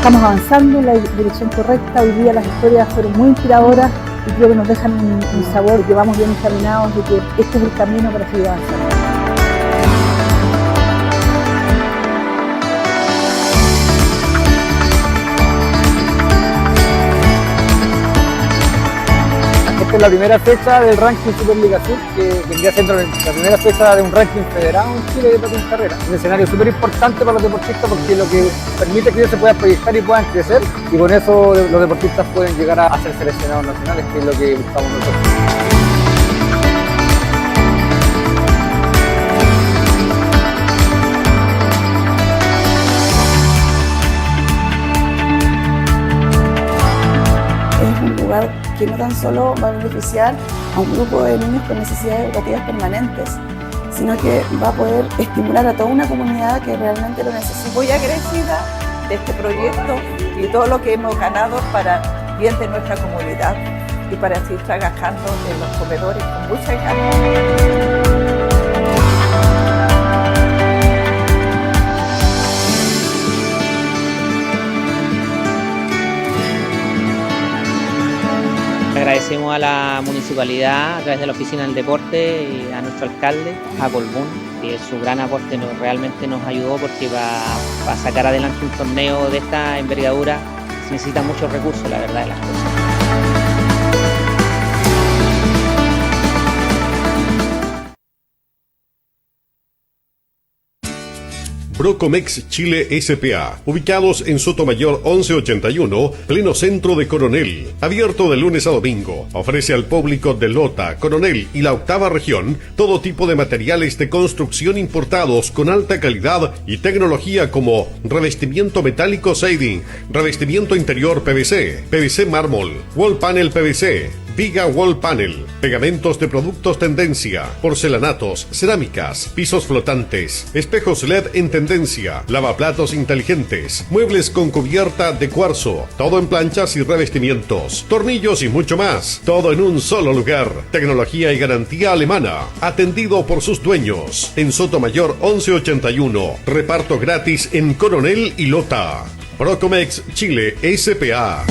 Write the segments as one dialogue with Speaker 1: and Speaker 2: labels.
Speaker 1: Estamos avanzando en la dirección correcta. Hoy día las historias fueron muy inspiradoras y creo que nos dejan un sabor, que vamos bien encaminados de que este es el camino para seguir avanzando.
Speaker 2: Esta es la primera fecha del ranking Superliga Sur, que vendría siendo la primera fecha de un ranking federado en Chile de patín carrera. Un escenario súper importante para los deportistas porque lo que permite que ellos se puedan proyectar y puedan crecer, y con eso los deportistas pueden llegar a ser seleccionados nacionales, que es lo que buscamos nosotros.
Speaker 3: Que no tan solo va a beneficiar a un grupo de niños con necesidades educativas permanentes, sino que va a poder estimular a toda una comunidad que realmente lo necesita.
Speaker 4: Muy agradecida de este proyecto y todo lo que hemos ganado para bien de nuestra comunidad y para seguir trabajando en los comedores con mucha ganas.
Speaker 5: Agradecemos a la municipalidad a través de la Oficina del Deporte y a nuestro alcalde, a Colbún, que su gran aporte realmente nos ayudó, porque para sacar adelante un torneo de esta envergadura se necesitan muchos recursos, la verdad de las cosas.
Speaker 6: Brocomex Chile S.p.A., ubicados en Sotomayor 1181, pleno centro de Coronel. Abierto de lunes a domingo. Ofrece al público de Lota, Coronel y la octava región todo tipo de materiales de construcción importados con alta calidad y tecnología, como revestimiento metálico siding, revestimiento interior PVC, PVC mármol, wall panel PVC, viga wall panel, pegamentos de productos tendencia, porcelanatos, cerámicas, pisos flotantes, espejos LED en tendencia, lavaplatos inteligentes, muebles con cubierta de cuarzo, todo en planchas y revestimientos, tornillos y mucho más, todo en un solo lugar. Tecnología y garantía alemana, atendido por sus dueños. En Sotomayor 1181, reparto gratis en Coronel y Lota. Brocomex Chile S.p.A.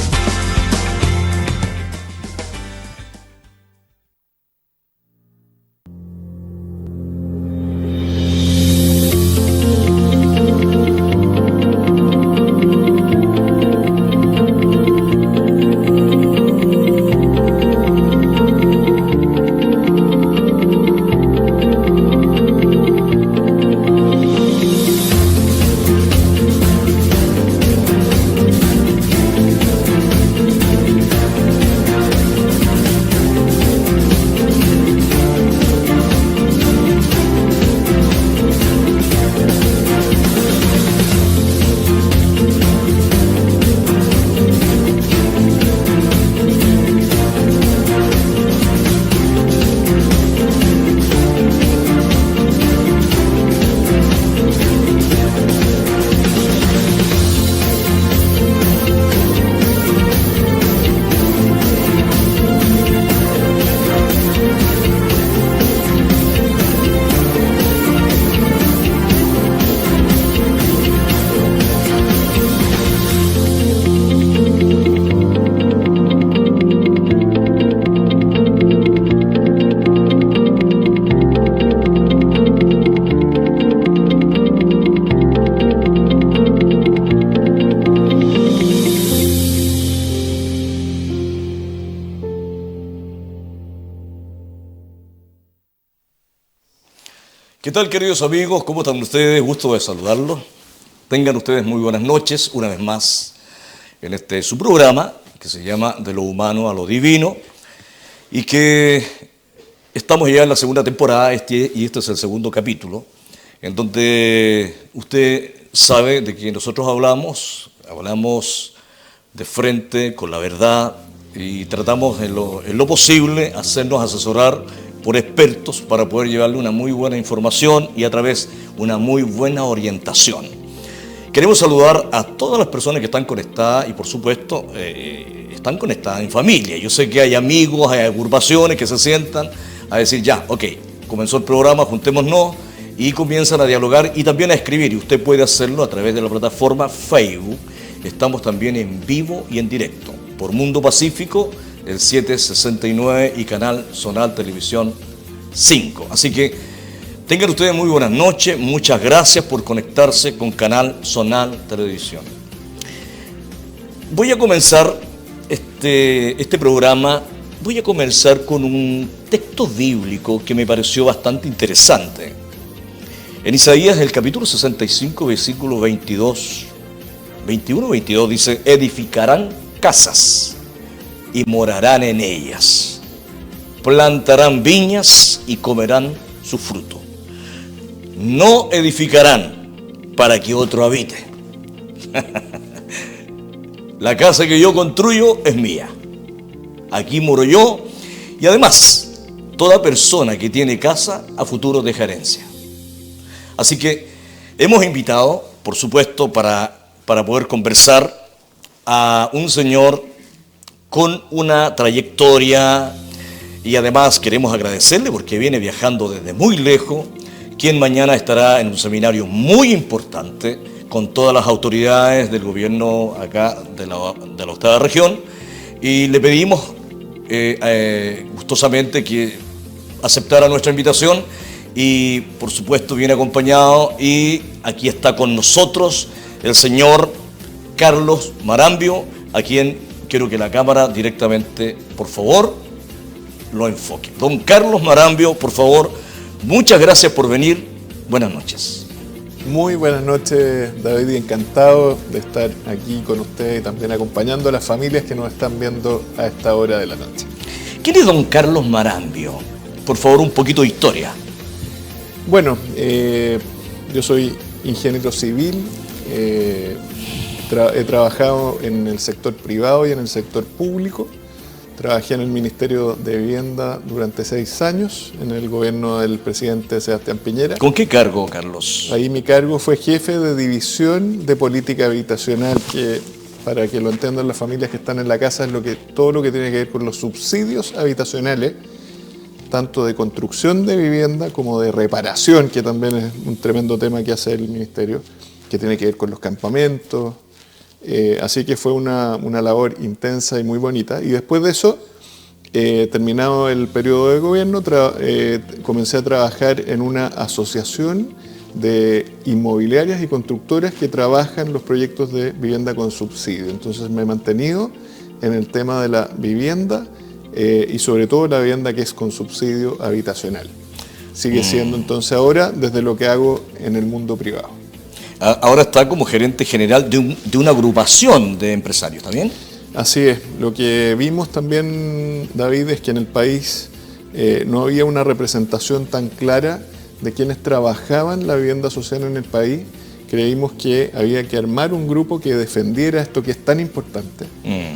Speaker 7: ¿Qué tal, queridos amigos? ¿Cómo están ustedes? Gusto de saludarlos. Tengan ustedes muy buenas noches, una vez más, en su programa, que se llama De lo humano a lo divino, y que estamos ya en la segunda temporada, y este es el segundo capítulo, en donde usted sabe de que nosotros hablamos de frente, con la verdad, y tratamos en lo posible hacernos asesorar por expertos para poder llevarle una muy buena información y a través una muy buena orientación. Queremos saludar a todas las personas que están conectadas y, por supuesto, están conectadas en familia. Yo sé que hay amigos, hay agrupaciones que se sientan a decir, ya, ok, comenzó el programa, juntémonos, y comienzan a dialogar y también a escribir. Y usted puede hacerlo a través de la plataforma Facebook, estamos también en vivo y en directo por Mundo Pacífico, el 769 y Canal Zonal Televisión 5. Así que tengan ustedes muy buenas noches, muchas gracias por conectarse con Canal Zonal Televisión. Voy a comenzar este programa, voy a comenzar con un texto bíblico que me pareció bastante interesante. En Isaías, el capítulo 65, versículo 21-22 dice: edificarán casas y morarán en ellas, plantarán viñas y comerán su fruto. No edificarán para que otro habite. La casa que yo construyo es mía. Aquí moro yo, y además, toda persona que tiene casa a futuro deja herencia. Así que hemos invitado, por supuesto, para poder conversar a un señor con una trayectoria, y además queremos agradecerle porque viene viajando desde muy lejos, quien mañana estará en un seminario muy importante con todas las autoridades del gobierno acá de la octava región, y le pedimos gustosamente que aceptara nuestra invitación, y por supuesto viene acompañado, y aquí está con nosotros el señor Carlos Marambio, a quien quiero que la cámara directamente, por favor, lo enfoque. Don Carlos Marambio, por favor, muchas gracias por venir. Buenas noches.
Speaker 8: Muy buenas noches, David, y encantado de estar aquí con usted y también acompañando a las familias que nos están viendo a esta hora de la noche.
Speaker 7: ¿Quién es don Carlos Marambio? Por favor, un poquito de historia.
Speaker 8: Bueno, yo soy ingeniero civil, he trabajado en el sector privado y en el sector público. Trabajé en el Ministerio de Vivienda durante 6 años, en el gobierno del presidente Sebastián Piñera.
Speaker 7: ¿Con qué cargo, Carlos?
Speaker 8: Ahí mi cargo fue jefe de división de política habitacional, que para que lo entiendan las familias que están en la casa, es todo lo que tiene que ver con los subsidios habitacionales, tanto de construcción de vivienda como de reparación, que también es un tremendo tema que hace el Ministerio, que tiene que ver con los campamentos. Así que fue una labor intensa y muy bonita. Y después de eso, terminado el periodo de gobierno, comencé a trabajar en una asociación de inmobiliarias y constructoras que trabajan los proyectos de vivienda con subsidio. Entonces me he mantenido en el tema de la vivienda y sobre todo la vivienda que es con subsidio habitacional. Sigue siendo entonces ahora desde lo que hago en el mundo privado.
Speaker 7: Ahora está como gerente general de una agrupación de empresarios, ¿está bien?
Speaker 8: Así es. Lo que vimos también, David, es que en el país no había una representación tan clara de quienes trabajaban la vivienda social en el país. Creímos que había que armar un grupo que defendiera esto que es tan importante,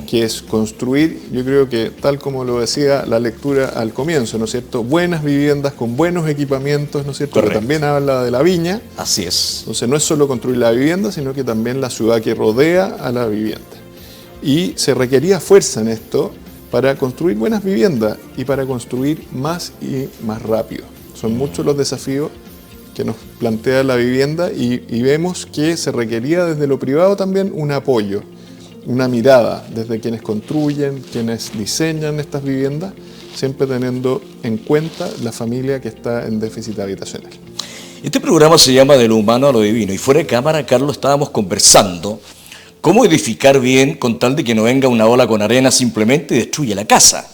Speaker 8: que es construir, yo creo que tal como lo decía la lectura al comienzo, ¿no es cierto?, buenas viviendas con buenos equipamientos, ¿no es cierto?, que también habla de la viña.
Speaker 7: Así es.
Speaker 8: Entonces no es solo construir la vivienda, sino que también la ciudad que rodea a la vivienda. Y se requería fuerza en esto para construir buenas viviendas y para construir más y más rápido. Son muchos los desafíos que nos plantea la vivienda y vemos que se requería desde lo privado también un apoyo, una mirada desde quienes construyen, quienes diseñan estas viviendas, siempre teniendo en cuenta la familia que está en déficit habitacional.
Speaker 7: Este programa se llama De lo humano a lo divino, y fuera de cámara, Carlos, estábamos conversando cómo edificar bien con tal de que no venga una ola con arena simplemente y destruya la casa.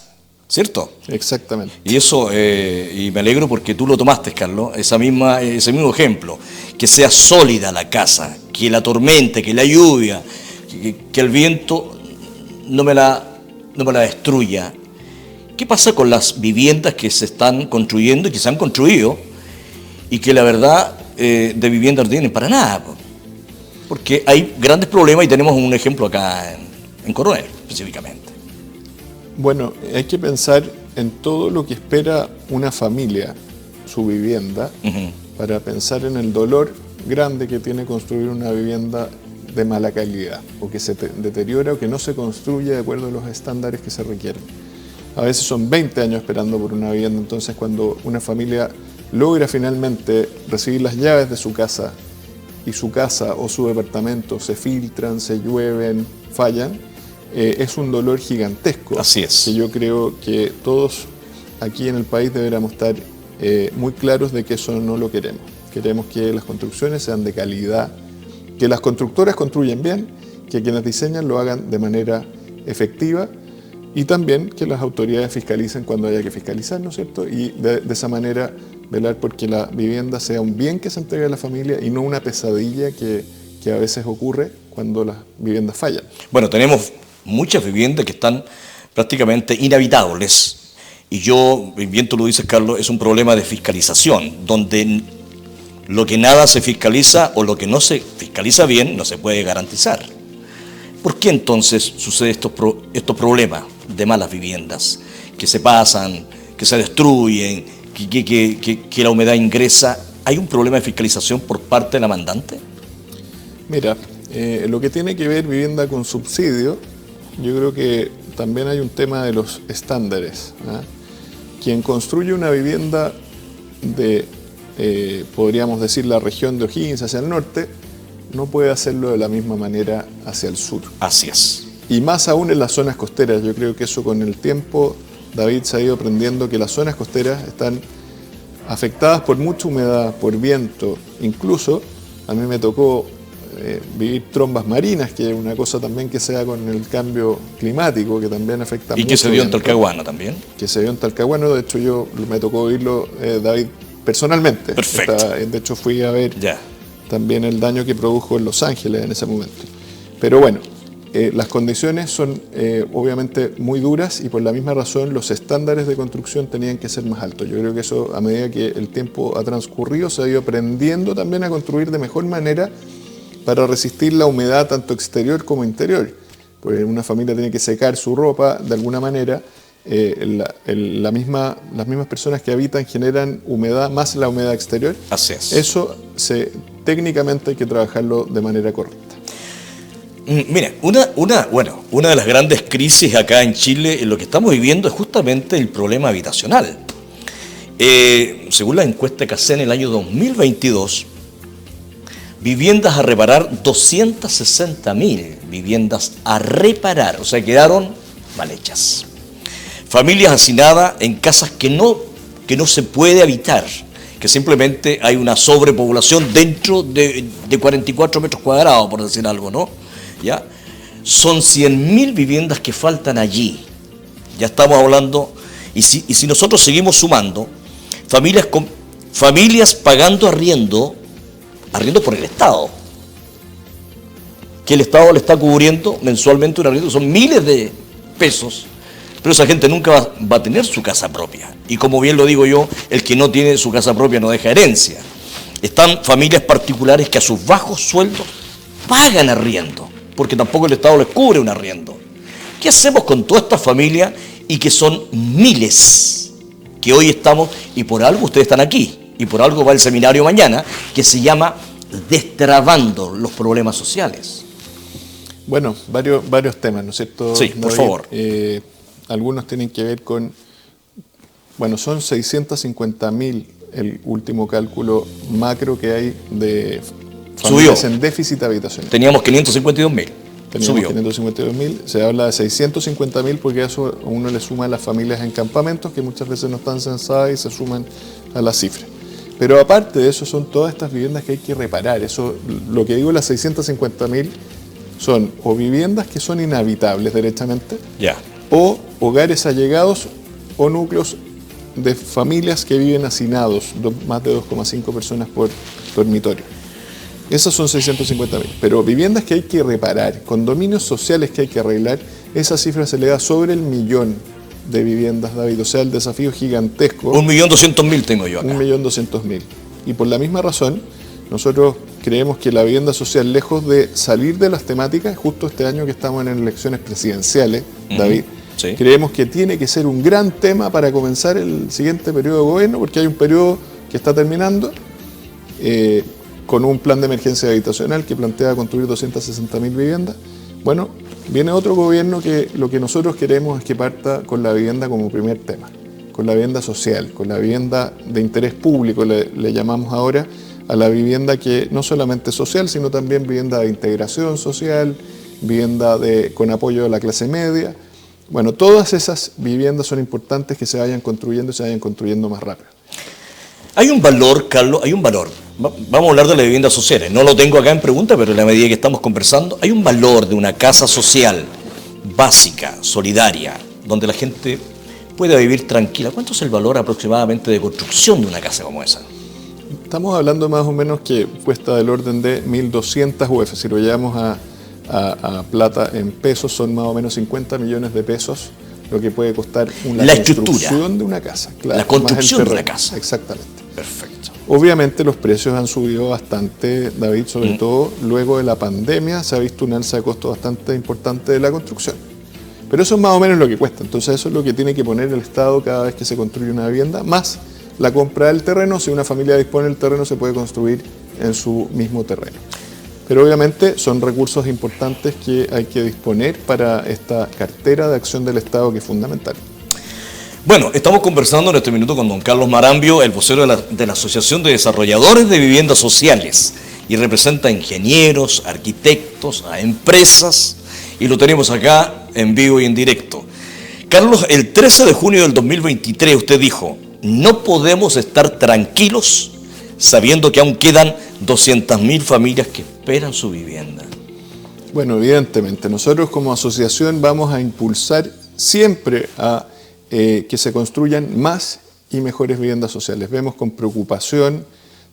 Speaker 7: ¿Cierto?
Speaker 8: Exactamente.
Speaker 7: Y eso, y me alegro porque tú lo tomaste, Carlos, ese mismo ejemplo, que sea sólida la casa, que la tormenta, que la lluvia, que el viento no me la destruya. ¿Qué pasa con las viviendas que se están construyendo y que se han construido y que la verdad de vivienda no tienen para nada? Porque hay grandes problemas y tenemos un ejemplo acá en Coronel, específicamente.
Speaker 8: Bueno, hay que pensar en todo lo que espera una familia, su vivienda, para pensar en el dolor grande que tiene construir una vivienda de mala calidad, o que se deteriora o que no se construye de acuerdo a los estándares que se requieren. A veces son 20 años esperando por una vivienda, entonces cuando una familia logra finalmente recibir las llaves de su casa y su casa o su departamento se filtran, se llueven, fallan, es un dolor gigantesco.
Speaker 7: Así es.
Speaker 8: Que yo creo que todos aquí en el país deberíamos estar muy claros de que eso no lo queremos. Queremos que las construcciones sean de calidad, que las constructoras construyan bien, que quienes diseñan lo hagan de manera efectiva y también que las autoridades fiscalicen cuando haya que fiscalizar, ¿no es cierto? Y de esa manera velar porque la vivienda sea un bien que se entregue a la familia y no una pesadilla que a veces ocurre cuando las viviendas fallan.
Speaker 7: Bueno, tenemos muchas viviendas que están prácticamente inhabitables. Y yo, bien tú lo dices, Carlos, es un problema de fiscalización, donde lo que nada se fiscaliza o lo que no se fiscaliza bien no se puede garantizar. ¿Por qué entonces sucede estos problemas de malas viviendas? Que se pasan, que se destruyen, que la humedad ingresa. ¿Hay un problema de fiscalización por parte de la mandante?
Speaker 8: Mira, lo que tiene que ver vivienda con subsidio, yo creo que también hay un tema de los estándares, ¿ah? Quien construye una vivienda de, podríamos decir, la región de O'Higgins hacia el norte, no puede hacerlo de la misma manera hacia el sur.
Speaker 7: Así es.
Speaker 8: Y más aún en las zonas costeras. Yo creo que eso con el tiempo, David se ha ido aprendiendo que las zonas costeras están afectadas por mucha humedad, por viento. Incluso a mí me tocó vivir trombas marinas, que es una cosa también que se da con el cambio climático, que también afecta mucho.
Speaker 7: Y que se dio en Talcahuano también.
Speaker 8: Que se dio en Talcahuano, de hecho yo me tocó vivirlo, David, personalmente.
Speaker 7: Perfecto.
Speaker 8: De hecho fui a ver
Speaker 7: Ya.
Speaker 8: también el daño que produjo en Los Ángeles en ese momento. Pero bueno, las condiciones son obviamente muy duras y por la misma razón los estándares de construcción tenían que ser más altos. Yo creo que eso, a medida que el tiempo ha transcurrido, se ha ido aprendiendo también a construir de mejor manera para resistir la humedad tanto exterior como interior. Porque una familia tiene que secar su ropa de alguna manera. Las mismas personas que habitan generan humedad más la humedad exterior.
Speaker 7: Así es.
Speaker 8: Eso técnicamente hay que trabajarlo de manera correcta.
Speaker 7: Mira, una de las grandes crisis acá en Chile, en lo que estamos viviendo, es justamente el problema habitacional. Según la encuesta que hacen en el año 2022, viviendas a reparar, 260.000 viviendas a reparar, o sea, quedaron mal hechas. Familias hacinadas en casas que no se puede habitar, que simplemente hay una sobrepoblación dentro de 44 metros cuadrados, por decir algo, ¿no? ¿Ya? Son 100.000 viviendas que faltan allí. Ya estamos hablando, y si nosotros seguimos sumando, familias pagando arriendo por el Estado, que el Estado le está cubriendo mensualmente un arriendo, son miles de pesos, pero esa gente nunca va a tener su casa propia. Y como bien lo digo yo, el que no tiene su casa propia no deja herencia. Están familias particulares que a sus bajos sueldos pagan arriendo, porque tampoco el Estado les cubre un arriendo. ¿Qué hacemos con todas estas familias y que son miles que hoy estamos, y por algo ustedes están aquí? Y por algo va el seminario mañana, que se llama Destrabando los Problemas Sociales.
Speaker 8: Bueno, varios temas, ¿no es cierto?
Speaker 7: Sí, por favor.
Speaker 8: Algunos tienen que ver con, bueno, son 650.000 el último cálculo macro que hay de familias en déficit habitacional.
Speaker 7: Teníamos 552.000.
Speaker 8: Teníamos 552.000, se habla de 650.000 porque a eso uno le suma a las familias en campamentos que muchas veces no están censadas y se suman a la cifra. Pero aparte de eso son todas estas viviendas que hay que reparar. Eso, lo que digo, las 650.000 son o viviendas que son inhabitables derechamente,
Speaker 7: Ya.
Speaker 8: o hogares allegados o núcleos de familias que viven hacinados, más de 2,5 personas por dormitorio. Esas son 650.000. Pero viviendas que hay que reparar, condominios sociales que hay que arreglar, esa cifra se le da sobre el 1.000.000 de viviendas, David. O sea, el desafío gigantesco.
Speaker 7: 1.200.000 tengo yo acá.
Speaker 8: 1.200.000. Y por la misma razón, nosotros creemos que la vivienda social, lejos de salir de las temáticas, justo este año que estamos en elecciones presidenciales, David,
Speaker 7: sí,
Speaker 8: creemos que tiene que ser un gran tema para comenzar el siguiente periodo de gobierno, porque hay un periodo que está terminando, con un plan de emergencia habitacional que plantea construir 260.000 viviendas. Bueno, viene otro gobierno que lo que nosotros queremos es que parta con la vivienda como primer tema, con la vivienda social, con la vivienda de interés público, le llamamos ahora, a la vivienda que no solamente social, sino también vivienda de integración social, vivienda con apoyo de la clase media. Bueno, todas esas viviendas son importantes que se vayan construyendo y se vayan construyendo más rápido.
Speaker 7: Hay un valor, Carlos, hay un valor. Vamos a hablar de las viviendas sociales. No lo tengo acá en pregunta, pero en la medida que estamos conversando, hay un valor de una casa social básica, solidaria, donde la gente pueda vivir tranquila. ¿Cuánto es el valor aproximadamente de construcción de una casa como esa?
Speaker 8: Estamos hablando más o menos que cuesta del orden de 1.200 UF. Si lo llevamos a plata en pesos, son más o menos 50 millones de pesos lo que puede costar la construcción de una casa. Claro,
Speaker 7: la construcción de una casa.
Speaker 8: Exactamente.
Speaker 7: Perfecto.
Speaker 8: Obviamente los precios han subido bastante, David, sobre todo luego de la pandemia se ha visto un alza de costo bastante importante de la construcción. Pero eso es más o menos lo que cuesta. Entonces eso es lo que tiene que poner el Estado cada vez que se construye una vivienda, más la compra del terreno. Si una familia dispone del terreno, se puede construir en su mismo terreno. Pero obviamente son recursos importantes que hay que disponer para esta cartera de acción del Estado que es fundamental.
Speaker 7: Bueno, estamos conversando en este minuto con don Carlos Marambio, el vocero de la Asociación de Desarrolladores de Viviendas Sociales, y representa a ingenieros, arquitectos, a empresas, y lo tenemos acá en vivo y en directo. Carlos, el 13 de junio del 2023 usted dijo: no podemos estar tranquilos sabiendo que aún quedan 200.000 familias que esperan su vivienda.
Speaker 8: Bueno, evidentemente, nosotros como asociación vamos a impulsar siempre a que se construyan más y mejores viviendas sociales. Vemos con preocupación,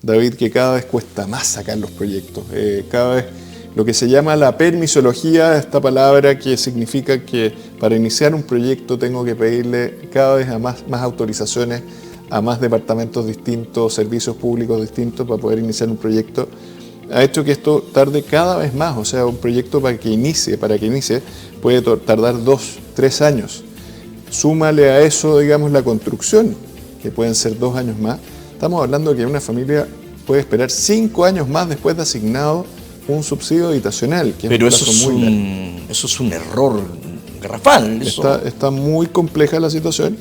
Speaker 8: David, que cada vez cuesta más sacar los proyectos. Cada vez lo que se llama la permisología, esta palabra que significa que para iniciar un proyecto tengo que pedirle cada vez a más autorizaciones, a más departamentos distintos, servicios públicos distintos para poder iniciar un proyecto, ha hecho que esto tarde cada vez más. O sea, un proyecto para que inicie puede tardar 2-3 años. Súmale a eso, digamos, la construcción, que pueden ser 2 años más. Estamos hablando de que una familia puede esperar 5 años más después de asignado un subsidio habitacional. Que
Speaker 7: pero eso es un error garrafal.
Speaker 8: Está muy compleja la situación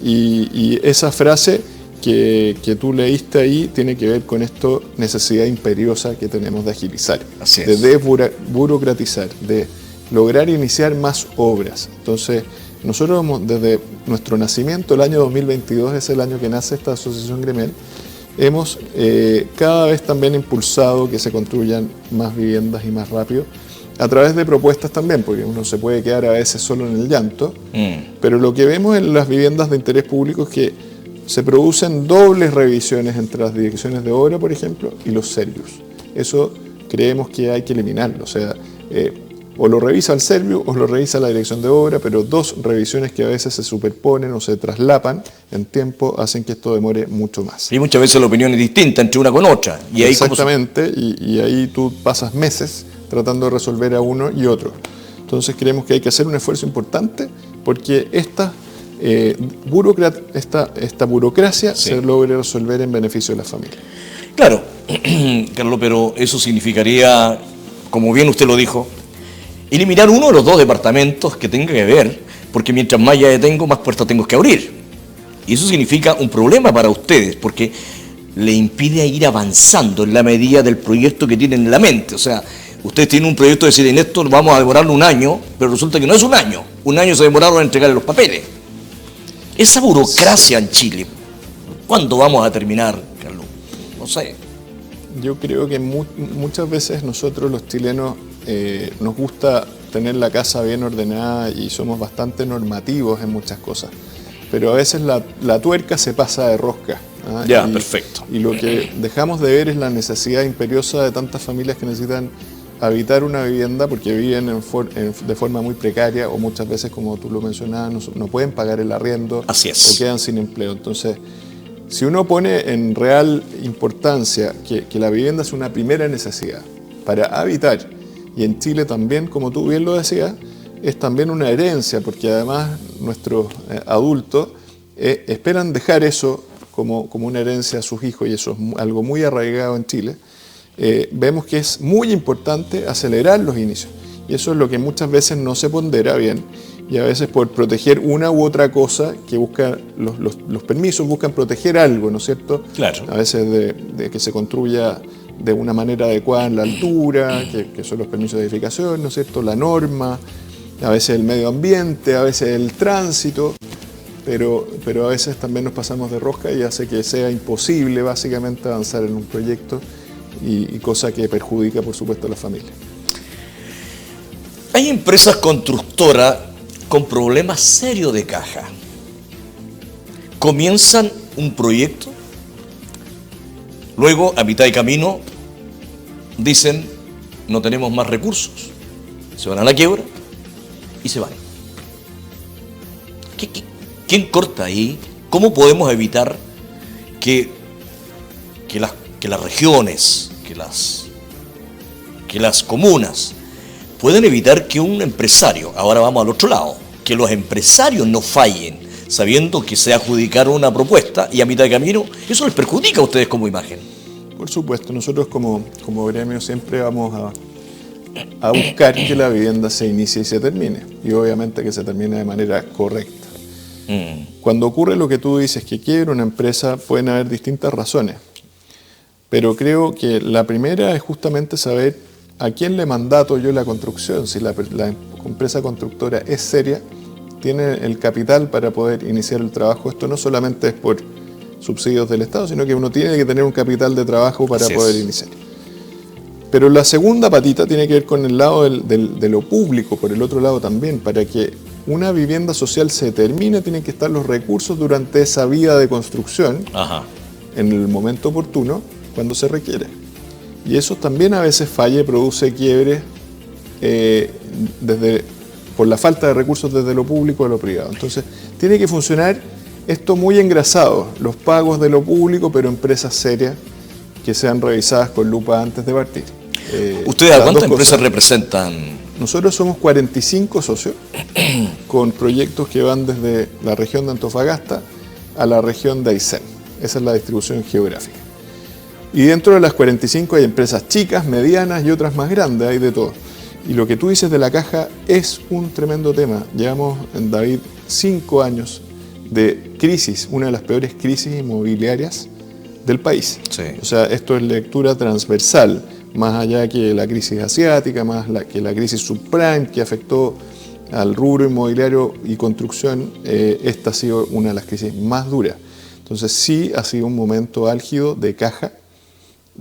Speaker 8: y esa frase que tú leíste ahí tiene que ver con esto, necesidad imperiosa que tenemos de agilizar, de desburocratizar, de lograr iniciar más obras. Entonces, nosotros desde nuestro nacimiento, el año 2022 es el año que nace esta asociación gremial, hemos cada vez también impulsado que se construyan más viviendas y más rápido, a través de propuestas también, porque uno se puede quedar a veces solo en el llanto, pero lo que vemos en las viviendas de interés público es que se producen dobles revisiones entre las direcciones de obra, por ejemplo, y los servicios. Eso creemos que hay que eliminarlo, o sea, o lo revisa el servicio o lo revisa la dirección de obra, pero 2 revisiones que a veces se superponen o se traslapan en tiempo hacen que esto demore mucho más.
Speaker 7: Y muchas veces la opinión es distinta entre una con otra. Y ahí
Speaker 8: exactamente, y ahí tú pasas meses tratando de resolver a uno y otro. Entonces creemos que hay que hacer un esfuerzo importante porque esta burocracia se logre resolver en beneficio de la familia.
Speaker 7: Claro, Carlos, pero eso significaría, como bien usted lo dijo, eliminar uno de los 2 departamentos que tenga que ver, porque mientras más llave tengo, más puertas tengo que abrir. Y eso significa un problema para ustedes, porque le impide ir avanzando en la medida del proyecto que tienen en la mente. O sea, ustedes tienen un proyecto de decir, en esto vamos a demorarlo 1 año, pero resulta que no es 1 año. 1 año se demoraron en entregarle los papeles. Esa burocracia en Chile, ¿cuándo vamos a terminar, Carlos? No sé.
Speaker 8: Yo creo que muchas veces nosotros los chilenos nos gusta tener la casa bien ordenada y somos bastante normativos en muchas cosas, pero a veces la tuerca se pasa de rosca.
Speaker 7: Perfecto.
Speaker 8: Y lo que dejamos de ver es la necesidad imperiosa de tantas familias que necesitan habitar una vivienda porque viven de forma muy precaria o muchas veces, como tú lo mencionabas, no pueden pagar el arriendo.
Speaker 7: Así es.
Speaker 8: O quedan sin empleo. Entonces, si uno pone en real importancia que la vivienda es una primera necesidad para habitar, y en Chile también, como tú bien lo decías, es también una herencia, porque además nuestros adultos esperan dejar eso como una herencia a sus hijos, y eso es algo muy arraigado en Chile. Vemos que es muy importante acelerar los inicios, y eso es lo que muchas veces no se pondera bien, y a veces por proteger una u otra cosa que busca, los permisos buscan proteger algo, ¿no es cierto?
Speaker 7: Claro.
Speaker 8: A veces de que se construya de una manera adecuada en la altura, que son los permisos de edificación, ¿no es cierto? La norma, a veces el medio ambiente, a veces el tránsito, pero a veces también nos pasamos de rosca y hace que sea imposible básicamente avanzar en un proyecto y cosa que perjudica, por supuesto, a la familia.
Speaker 7: Hay empresas constructoras con problemas serios de caja. Comienzan un proyecto, luego a mitad de camino dicen no tenemos más recursos, se van a la quiebra y se van. ¿Quién corta ahí? ¿Cómo podemos evitar que las regiones, que las comunas pueden evitar que un empresario, ahora vamos al otro lado, que los empresarios no fallen sabiendo que se adjudicaron una propuesta y a mitad de camino eso les perjudica a ustedes como imagen?
Speaker 8: Por supuesto, nosotros como gremio siempre vamos a buscar que la vivienda se inicie y se termine, y obviamente que se termine de manera correcta. Cuando ocurre lo que tú dices, que quiebra una empresa, pueden haber distintas razones, pero creo que la primera es justamente saber a quién le mandato yo la construcción. Si la empresa constructora es seria, tiene el capital para poder iniciar el trabajo. Esto no solamente es por subsidios del Estado, sino que uno tiene que tener un capital de trabajo para poder iniciar. Pero la segunda patita tiene que ver con el lado de lo público, por el otro lado también. Para que una vivienda social se termine, tienen que estar los recursos durante esa vida de construcción, en el momento oportuno, cuando se requiere. Y eso también a veces falla y produce quiebres por la falta de recursos desde lo público a lo privado. Entonces, tiene que funcionar esto muy engrasado, los pagos de lo público, pero empresas serias que sean revisadas con lupa antes de partir.
Speaker 7: ¿Ustedes a cuántas empresas representan?
Speaker 8: Nosotros somos 45 socios con proyectos que van desde la región de Antofagasta a la región de Aysén. Esa es la distribución geográfica. Y dentro de las 45 hay empresas chicas, medianas y otras más grandes, hay de todo. Y lo que tú dices de la caja es un tremendo tema. Llevamos, David, 5 años de crisis, una de las peores crisis inmobiliarias del país.
Speaker 7: Sí.
Speaker 8: O sea, esto es lectura transversal, más allá que la crisis asiática, que la crisis subprime que afectó al rubro inmobiliario y construcción. Esta ha sido una de las crisis más duras. Entonces sí ha sido un momento álgido de caja.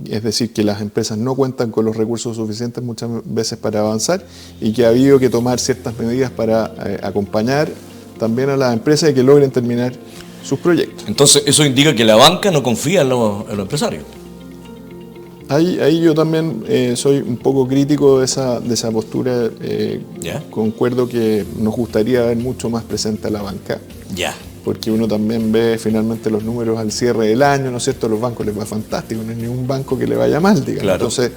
Speaker 8: Es decir, que las empresas no cuentan con los recursos suficientes muchas veces para avanzar y que ha habido que tomar ciertas medidas para acompañar también a las empresas y que logren terminar sus proyectos.
Speaker 7: Entonces, eso indica que la banca no confía en los empresarios.
Speaker 8: Ahí yo también soy un poco crítico de esa postura. Concuerdo que nos gustaría ver mucho más presente a la banca. Porque uno también ve finalmente los números al cierre del año, ¿no es cierto? A los bancos les va fantástico, no hay ningún banco que le vaya mal, digamos.
Speaker 7: Claro.
Speaker 8: Entonces,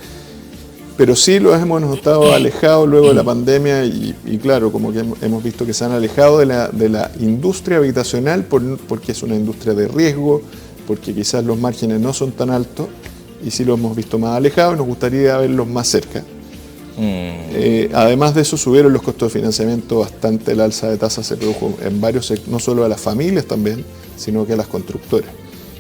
Speaker 8: pero sí los hemos estado alejados luego de la pandemia y claro, como que hemos visto que se han alejado de la industria habitacional porque es una industria de riesgo, porque quizás los márgenes no son tan altos y sí los hemos visto más alejados, nos gustaría verlos más cerca. Además de eso, subieron los costos de financiamiento bastante, el alza de tasas se produjo en varios sectores, no solo a las familias también, sino que a las constructoras.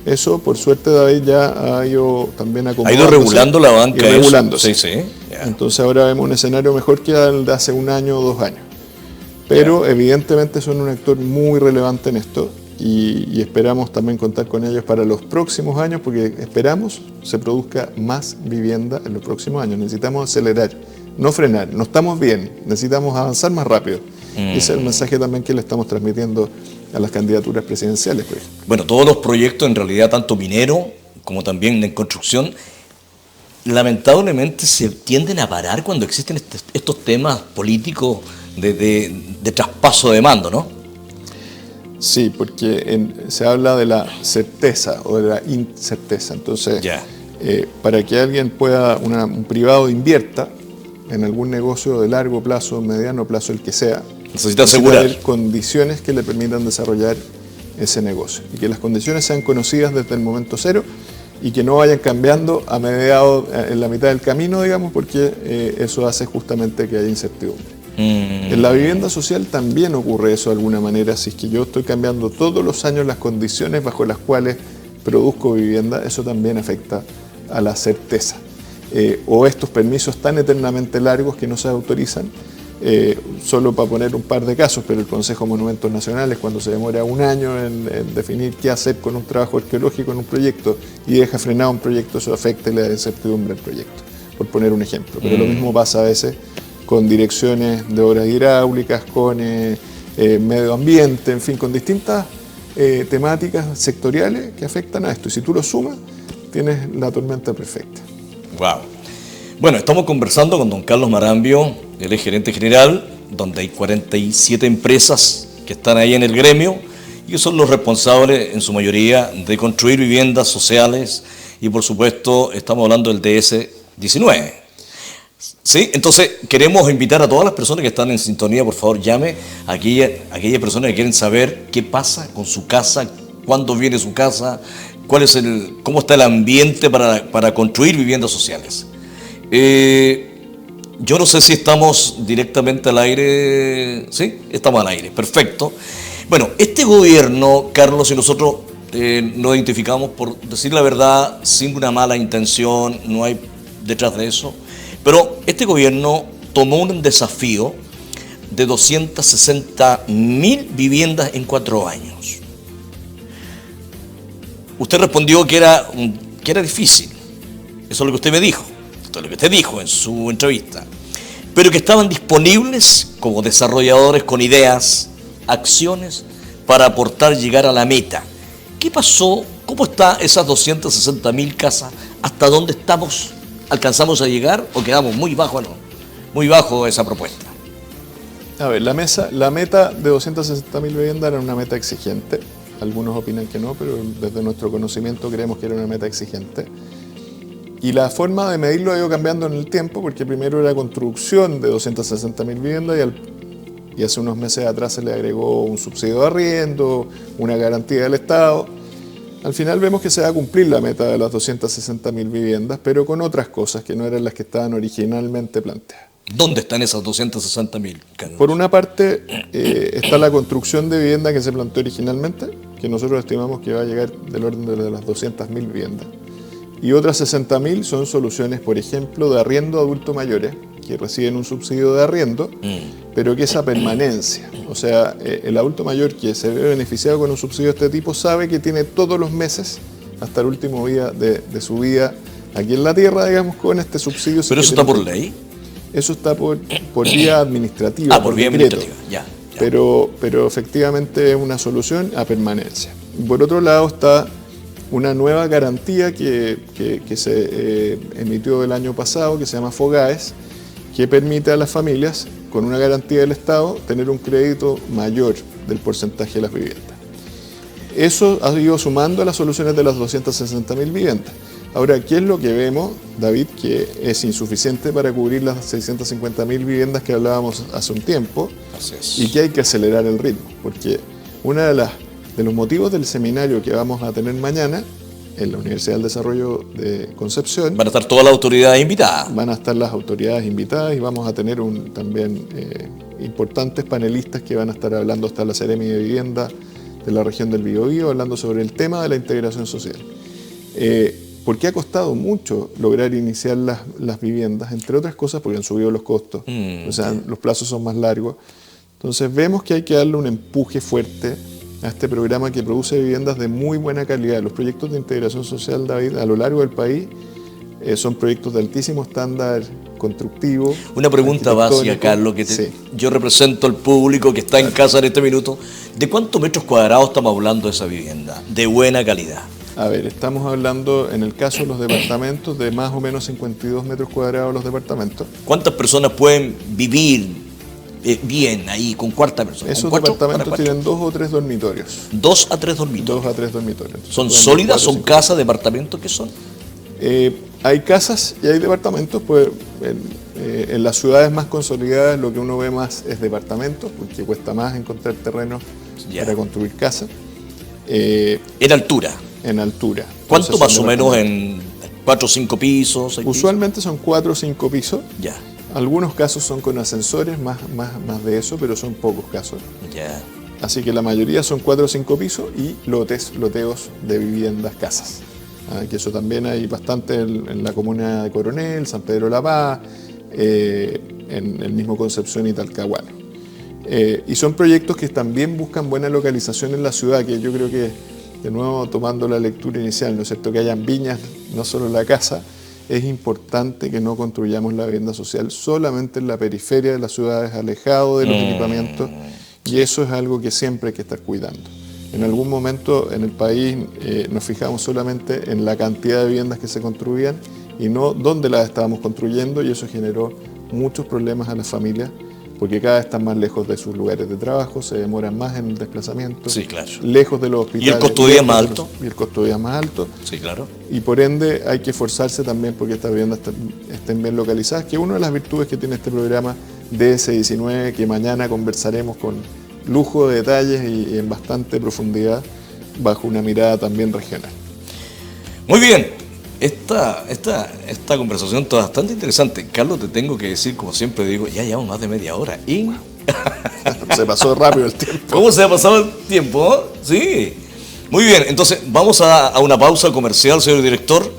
Speaker 8: Eso, por suerte, David, ya ha ido también acomodándose.
Speaker 7: Ha ido regulando la banca.
Speaker 8: Y regulándose.
Speaker 7: Sí.
Speaker 8: Entonces ahora vemos un escenario mejor que el de hace 1 año o 2 años. Pero evidentemente son un actor muy relevante en esto y esperamos también contar con ellos para los próximos años porque esperamos se produzca más vivienda en los próximos años. Necesitamos acelerar, no frenar. No estamos bien, necesitamos avanzar más rápido. Ese es el mensaje también que le estamos transmitiendo a las candidaturas presidenciales. Pues.
Speaker 7: Bueno, todos los proyectos en realidad, tanto minero como también en construcción, lamentablemente se tienden a parar cuando existen estos temas políticos de traspaso de mando, ¿no?
Speaker 8: Sí, porque se habla de la certeza o de la incerteza. Entonces, para que alguien pueda, un privado invierta en algún negocio de largo plazo, mediano plazo, el que sea,
Speaker 7: necesita asegurar
Speaker 8: haber condiciones que le permitan desarrollar ese negocio y que las condiciones sean conocidas desde el momento cero y que no vayan cambiando a mediados, en la mitad del camino, digamos, porque eso hace justamente que haya incertidumbre. En la vivienda social también ocurre eso de alguna manera. Si es que yo estoy cambiando todos los años las condiciones bajo las cuales produzco vivienda, eso también afecta a la certeza. O estos permisos tan eternamente largos que no se autorizan, solo para poner un par de casos, pero el Consejo de Monumentos Nacionales, cuando se demora un año en definir qué hacer con un trabajo arqueológico en un proyecto y deja frenado un proyecto, eso afecta y le da incertidumbre al proyecto, por poner un ejemplo. Pero lo mismo pasa a veces con direcciones de obras hidráulicas, con medio ambiente, en fin, con distintas temáticas sectoriales que afectan a esto. Y si tú lo sumas, tienes la tormenta perfecta.
Speaker 7: Wow. Bueno, estamos conversando con don Carlos Marambio, él es gerente general, donde hay 47 empresas que están ahí en el gremio y que son los responsables, en su mayoría, de construir viviendas sociales y, por supuesto, estamos hablando del DS-19. ¿Sí? Entonces, queremos invitar a todas las personas que están en sintonía, por favor, llame a aquellas personas que quieren saber qué pasa con su casa, cuándo viene su casa, cómo está el ambiente para construir viviendas sociales. Yo no sé si estamos directamente al aire. ¿Sí? Estamos al aire, perfecto. Bueno, este gobierno, Carlos, y nosotros nos identificamos, por decir la verdad, sin una mala intención, no hay detrás de eso, pero este gobierno tomó un desafío de 260.000 viviendas en 4 años. Usted respondió que era difícil, eso es lo que usted me dijo. Esto es lo que usted dijo en su entrevista, pero que estaban disponibles como desarrolladores con ideas, acciones para aportar, llegar a la meta. ¿Qué pasó? ¿Cómo está esas 260.000 casas? ¿Hasta dónde estamos? ¿Alcanzamos a llegar o quedamos muy bajo esa propuesta?
Speaker 8: A ver, la meta de 260.000 viviendas era una meta exigente. Algunos opinan que no, pero desde nuestro conocimiento creemos que era una meta exigente. Y la forma de medirlo ha ido cambiando en el tiempo, porque primero era construcción de 260.000 viviendas y hace unos meses atrás se le agregó un subsidio de arriendo, una garantía del Estado. Al final vemos que se va a cumplir la meta de las 260.000 viviendas, pero con otras cosas que no eran las que estaban originalmente planteadas.
Speaker 7: ¿Dónde están esas 260.000, Carlos?
Speaker 8: Por una parte está la construcción de vivienda que se planteó originalmente, que nosotros estimamos que va a llegar del orden de las 200.000 viviendas. Y otras 60.000 son soluciones, por ejemplo, de arriendo a adultos mayores, que reciben un subsidio de arriendo, pero que esa permanencia, o sea, el adulto mayor que se ve beneficiado con un subsidio de este tipo sabe que tiene todos los meses, hasta el último día de su vida aquí en la tierra, digamos, con este subsidio.
Speaker 7: ¿Pero eso está por ley?
Speaker 8: Eso está por vía administrativa.
Speaker 7: Por vía
Speaker 8: decreto.
Speaker 7: administrativa, ya.
Speaker 8: Pero efectivamente es una solución a permanencia. Por otro lado está una nueva garantía que se emitió el año pasado, que se llama FOGAES, que permite a las familias, con una garantía del Estado, tener un crédito mayor del porcentaje de las viviendas. Eso ha ido sumando a las soluciones de las 260.000 viviendas. Ahora, ¿qué es lo que vemos, David? Que es insuficiente para cubrir las 650.000 viviendas que hablábamos hace un tiempo.
Speaker 7: Así es.
Speaker 8: Y que hay que acelerar el ritmo, porque uno de los motivos del seminario que vamos a tener mañana en la Universidad del Desarrollo de Concepción.
Speaker 7: Van a estar todas las autoridades invitadas.
Speaker 8: Van a estar las autoridades invitadas y vamos a tener también importantes panelistas que van a estar hablando, hasta la Seremi de Vivienda de la región del Biobío, hablando sobre el tema de la integración social. Porque ha costado mucho lograr iniciar las viviendas, entre otras cosas porque han subido los costos, o sea, los plazos son más largos. Entonces vemos que hay que darle un empuje fuerte a este programa que produce viviendas de muy buena calidad. Los proyectos de integración social, David, a lo largo del país son proyectos de altísimo estándar constructivo.
Speaker 7: Una pregunta básica, Carlos, yo represento al público que está en casa en este minuto. ¿De cuántos metros cuadrados estamos hablando de esa vivienda de buena calidad?
Speaker 8: A ver, estamos hablando, en el caso de los departamentos, de más o menos 52 metros cuadrados los departamentos.
Speaker 7: ¿Cuántas personas pueden vivir bien ahí con cuarta persona?
Speaker 8: Esos departamentos tienen 2 o 3 dormitorios.
Speaker 7: 2 a 3 dormitorios.
Speaker 8: 2 a 3 dormitorios. Entonces,
Speaker 7: ¿son sólidas? ¿Son casas, departamentos? ¿Qué son?
Speaker 8: Hay casas y hay departamentos. Pues, en las ciudades más consolidadas lo que uno ve más es departamentos, porque cuesta más encontrar terrenos para construir casas.
Speaker 7: ¿En altura?
Speaker 8: En altura.
Speaker 7: ¿Cuánto
Speaker 8: Entonces,
Speaker 7: más o menos en 4 o 5 pisos?
Speaker 8: Usualmente son 4 o 5 pisos.
Speaker 7: Ya.
Speaker 8: Algunos casos son con ascensores, más de eso, pero son pocos casos.
Speaker 7: Ya.
Speaker 8: Así que la mayoría son 4 o 5 pisos y loteos de viviendas, casas. Que eso también hay bastante en la comuna de Coronel, San Pedro de la Paz, en el mismo Concepción y Talcahuano. Y son proyectos que también buscan buena localización en la ciudad, que yo creo que, de nuevo tomando la lectura inicial, ¿no es cierto?, que hayan viñas, no solo en la casa. Es importante que no construyamos la vivienda social solamente en la periferia de las ciudades, alejado de los equipamientos, y eso es algo que siempre hay que estar cuidando. En algún momento en el país nos fijamos solamente en la cantidad de viviendas que se construían y no dónde las estábamos construyendo, y eso generó muchos problemas a las familias, porque cada vez están más lejos de sus lugares de trabajo, se demoran más en el desplazamiento,
Speaker 7: Sí, claro.
Speaker 8: lejos de los hospitales.
Speaker 7: ¿Y el costo de vida es más alto?
Speaker 8: Y el costo de vida es más alto.
Speaker 7: Sí, claro.
Speaker 8: Y por ende hay que esforzarse también porque estas viviendas estén bien localizadas, que es una de las virtudes que tiene este programa DS19, que mañana conversaremos con lujo de detalles y en bastante profundidad, bajo una mirada también regional.
Speaker 7: Muy bien. Esta conversación está bastante interesante. Carlos, te tengo que decir, como siempre digo, ya llevamos más de media hora. Y
Speaker 8: Se pasó rápido el tiempo.
Speaker 7: ¿cómo se ha pasado el tiempo? Sí. Muy bien, entonces vamos a una pausa comercial, señor director,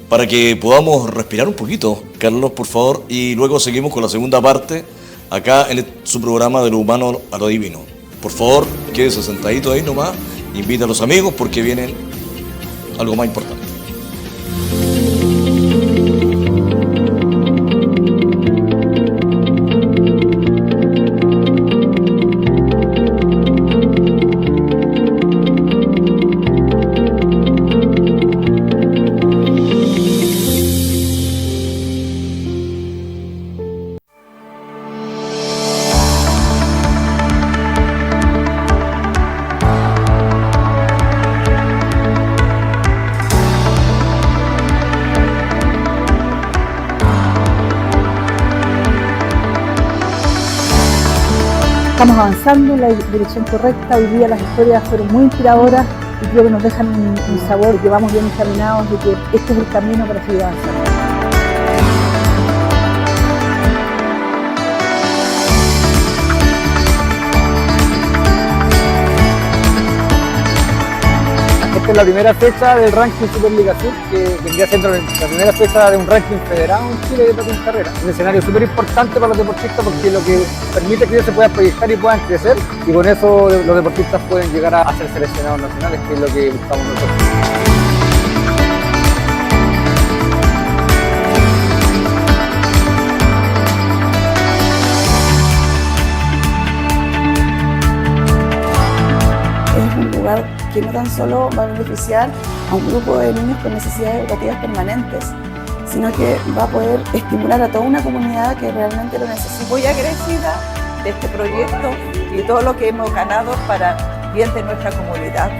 Speaker 7: para que podamos respirar un poquito. Carlos, por favor, y luego seguimos con la segunda parte, acá en su programa de lo humano a lo divino. Por favor, quédese sentadito ahí nomás, invita a los amigos porque viene algo más importante.
Speaker 1: Estamos avanzando en la dirección correcta. Hoy día las historias fueron muy inspiradoras y creo que nos dejan un sabor, que vamos bien encaminados de que este es el camino para seguir avanzando.
Speaker 2: Esta es la primera fecha del ranking Superliga Sur, que vendría siendo la primera fecha de un ranking federado en Chile de patín carrera. Un escenario súper importante para los deportistas porque lo que permite que ellos se puedan proyectar y puedan crecer, y con eso los deportistas pueden llegar a ser seleccionados nacionales, que es lo que buscamos nosotros.
Speaker 3: Es un lugar que no tan solo va a beneficiar a un grupo de niños con necesidades educativas permanentes, sino que va a poder estimular a toda una comunidad que realmente lo necesita.
Speaker 4: Muy agradecida de este proyecto y todo lo que hemos ganado para bien de nuestra comunidad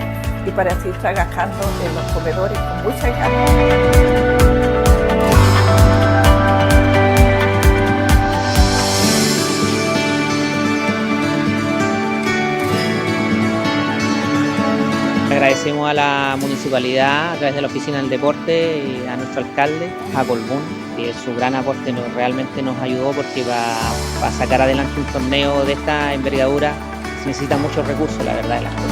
Speaker 4: y para seguir trabajando en los comedores con mucha ganas.
Speaker 5: Agradecemos a la municipalidad a través de la Oficina del Deporte y a nuestro alcalde, a Colbún, que su gran aporte realmente nos ayudó, porque para sacar adelante un torneo de esta envergadura se necesitan muchos recursos, la verdad de las cosas.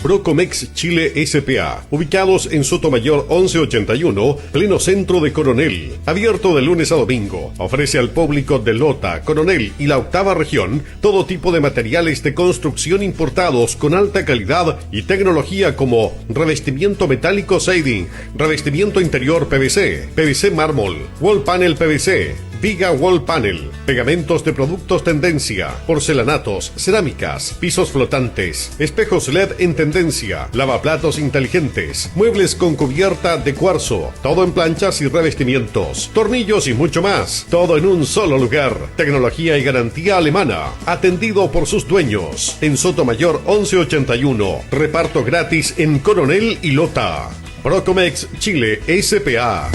Speaker 6: Brocomex Chile S.p.A., ubicados en Sotomayor 1181, pleno centro de Coronel. Abierto de lunes a domingo. Ofrece al público de Lota, Coronel y la octava región todo tipo de materiales de construcción importados con alta calidad y tecnología, como revestimiento metálico siding, revestimiento interior PVC, PVC mármol, wall panel PVC, viga wall panel, pegamentos de productos tendencia, porcelanatos, cerámicas, pisos flotantes, espejos LED en tendencia, lavaplatos inteligentes, muebles con cubierta de cuarzo, todo en planchas y revestimientos, tornillos y mucho más, todo en un solo lugar. Tecnología y garantía alemana, atendido por sus dueños. En Sotomayor 1181, reparto gratis en Coronel y Lota. Brocomex Chile S.p.A.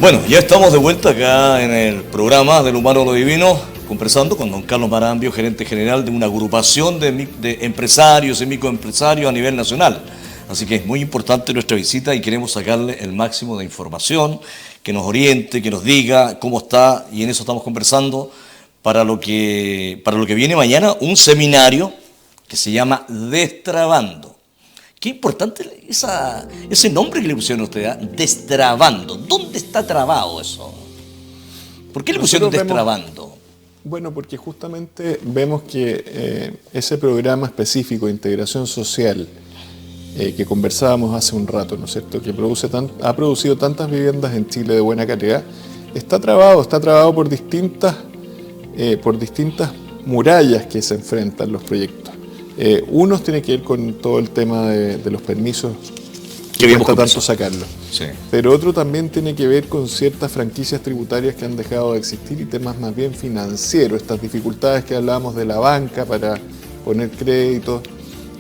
Speaker 7: Bueno, ya estamos de vuelta acá en el programa del Humano a lo Divino, conversando con don Carlos Marambio, gerente general de una agrupación de empresarios y microempresarios a nivel nacional. Así que es muy importante nuestra visita y queremos sacarle el máximo de información, que nos oriente, que nos diga cómo está, y en eso estamos conversando para lo que viene mañana, un seminario que se llama Destrabando. Qué importante ese nombre que le pusieron a usted, ¿eh? Destrabando. ¿Dónde está trabado eso? ¿Por qué le pusieron Destrabando?
Speaker 8: Bueno, porque justamente vemos que ese programa específico de integración social que conversábamos hace un rato, ¿no es cierto?, que ha producido tantas viviendas en Chile de buena calidad, está trabado por distintas murallas que se enfrentan los proyectos. Unos tienen que ver con todo el tema de los permisos, que cuesta tanto sacarlos.
Speaker 7: Sí.
Speaker 8: Pero otro también tiene que ver con ciertas franquicias tributarias que han dejado de existir y temas más bien financieros, estas dificultades que hablábamos de la banca para poner créditos.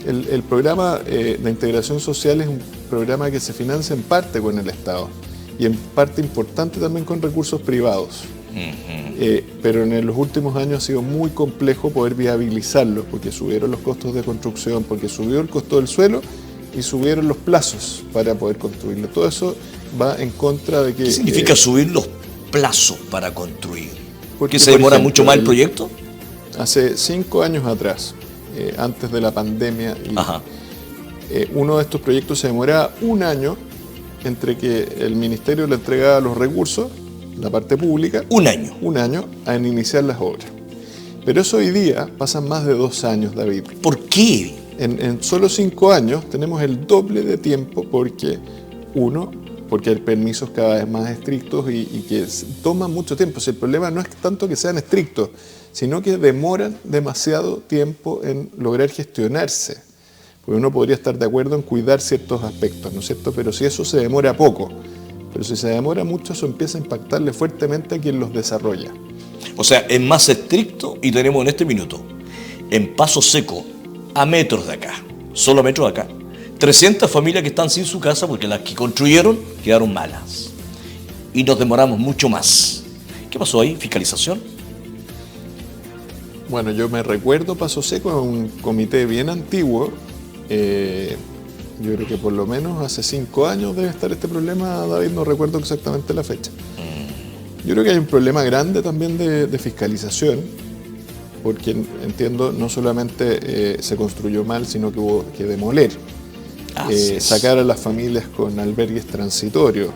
Speaker 8: El programa de integración social es un programa que se financia en parte con el Estado y en parte importante también con recursos privados. Pero en los últimos años ha sido muy complejo poder viabilizarlo porque subieron los costos de construcción, porque subió el costo del suelo y subieron los plazos para poder construirlo. Todo eso va en contra de que...
Speaker 7: ¿Qué significa subir los plazos para construir?
Speaker 8: Porque
Speaker 7: ¿Que se demora mucho más el proyecto?
Speaker 8: Hace 5 años atrás, antes de la pandemia, uno de estos proyectos se demoraba 1 año entre que el ministerio le entregaba los recursos, la parte pública.
Speaker 7: 1 año.
Speaker 8: 1 año a iniciar las obras. Pero eso hoy día pasan más de 2 años, David.
Speaker 7: ¿Por qué?
Speaker 8: En solo 5 años tenemos el doble de tiempo porque hay permisos cada vez más estrictos y que toman mucho tiempo. O sea, el problema no es tanto que sean estrictos, sino que demoran demasiado tiempo en lograr gestionarse. Porque uno podría estar de acuerdo en cuidar ciertos aspectos, ¿no es cierto? Pero si eso se demora poco, pero si se demora mucho, eso empieza a impactarle fuertemente a quien los desarrolla.
Speaker 7: O sea, es más estricto y tenemos en este minuto, en Paso Seco, a metros de acá, solo a metros de acá, 300 familias que están sin su casa porque las que construyeron quedaron malas. Y nos demoramos mucho más. ¿Qué pasó ahí? ¿Fiscalización?
Speaker 8: Bueno, yo me recuerdo Paso Seco, es un comité bien antiguo. Yo creo que por lo menos hace 5 años debe estar este problema, David, no recuerdo exactamente la fecha. Yo creo que hay un problema grande también de fiscalización, porque entiendo no solamente se construyó mal, sino que hubo que demoler, sacar a las familias con albergues transitorios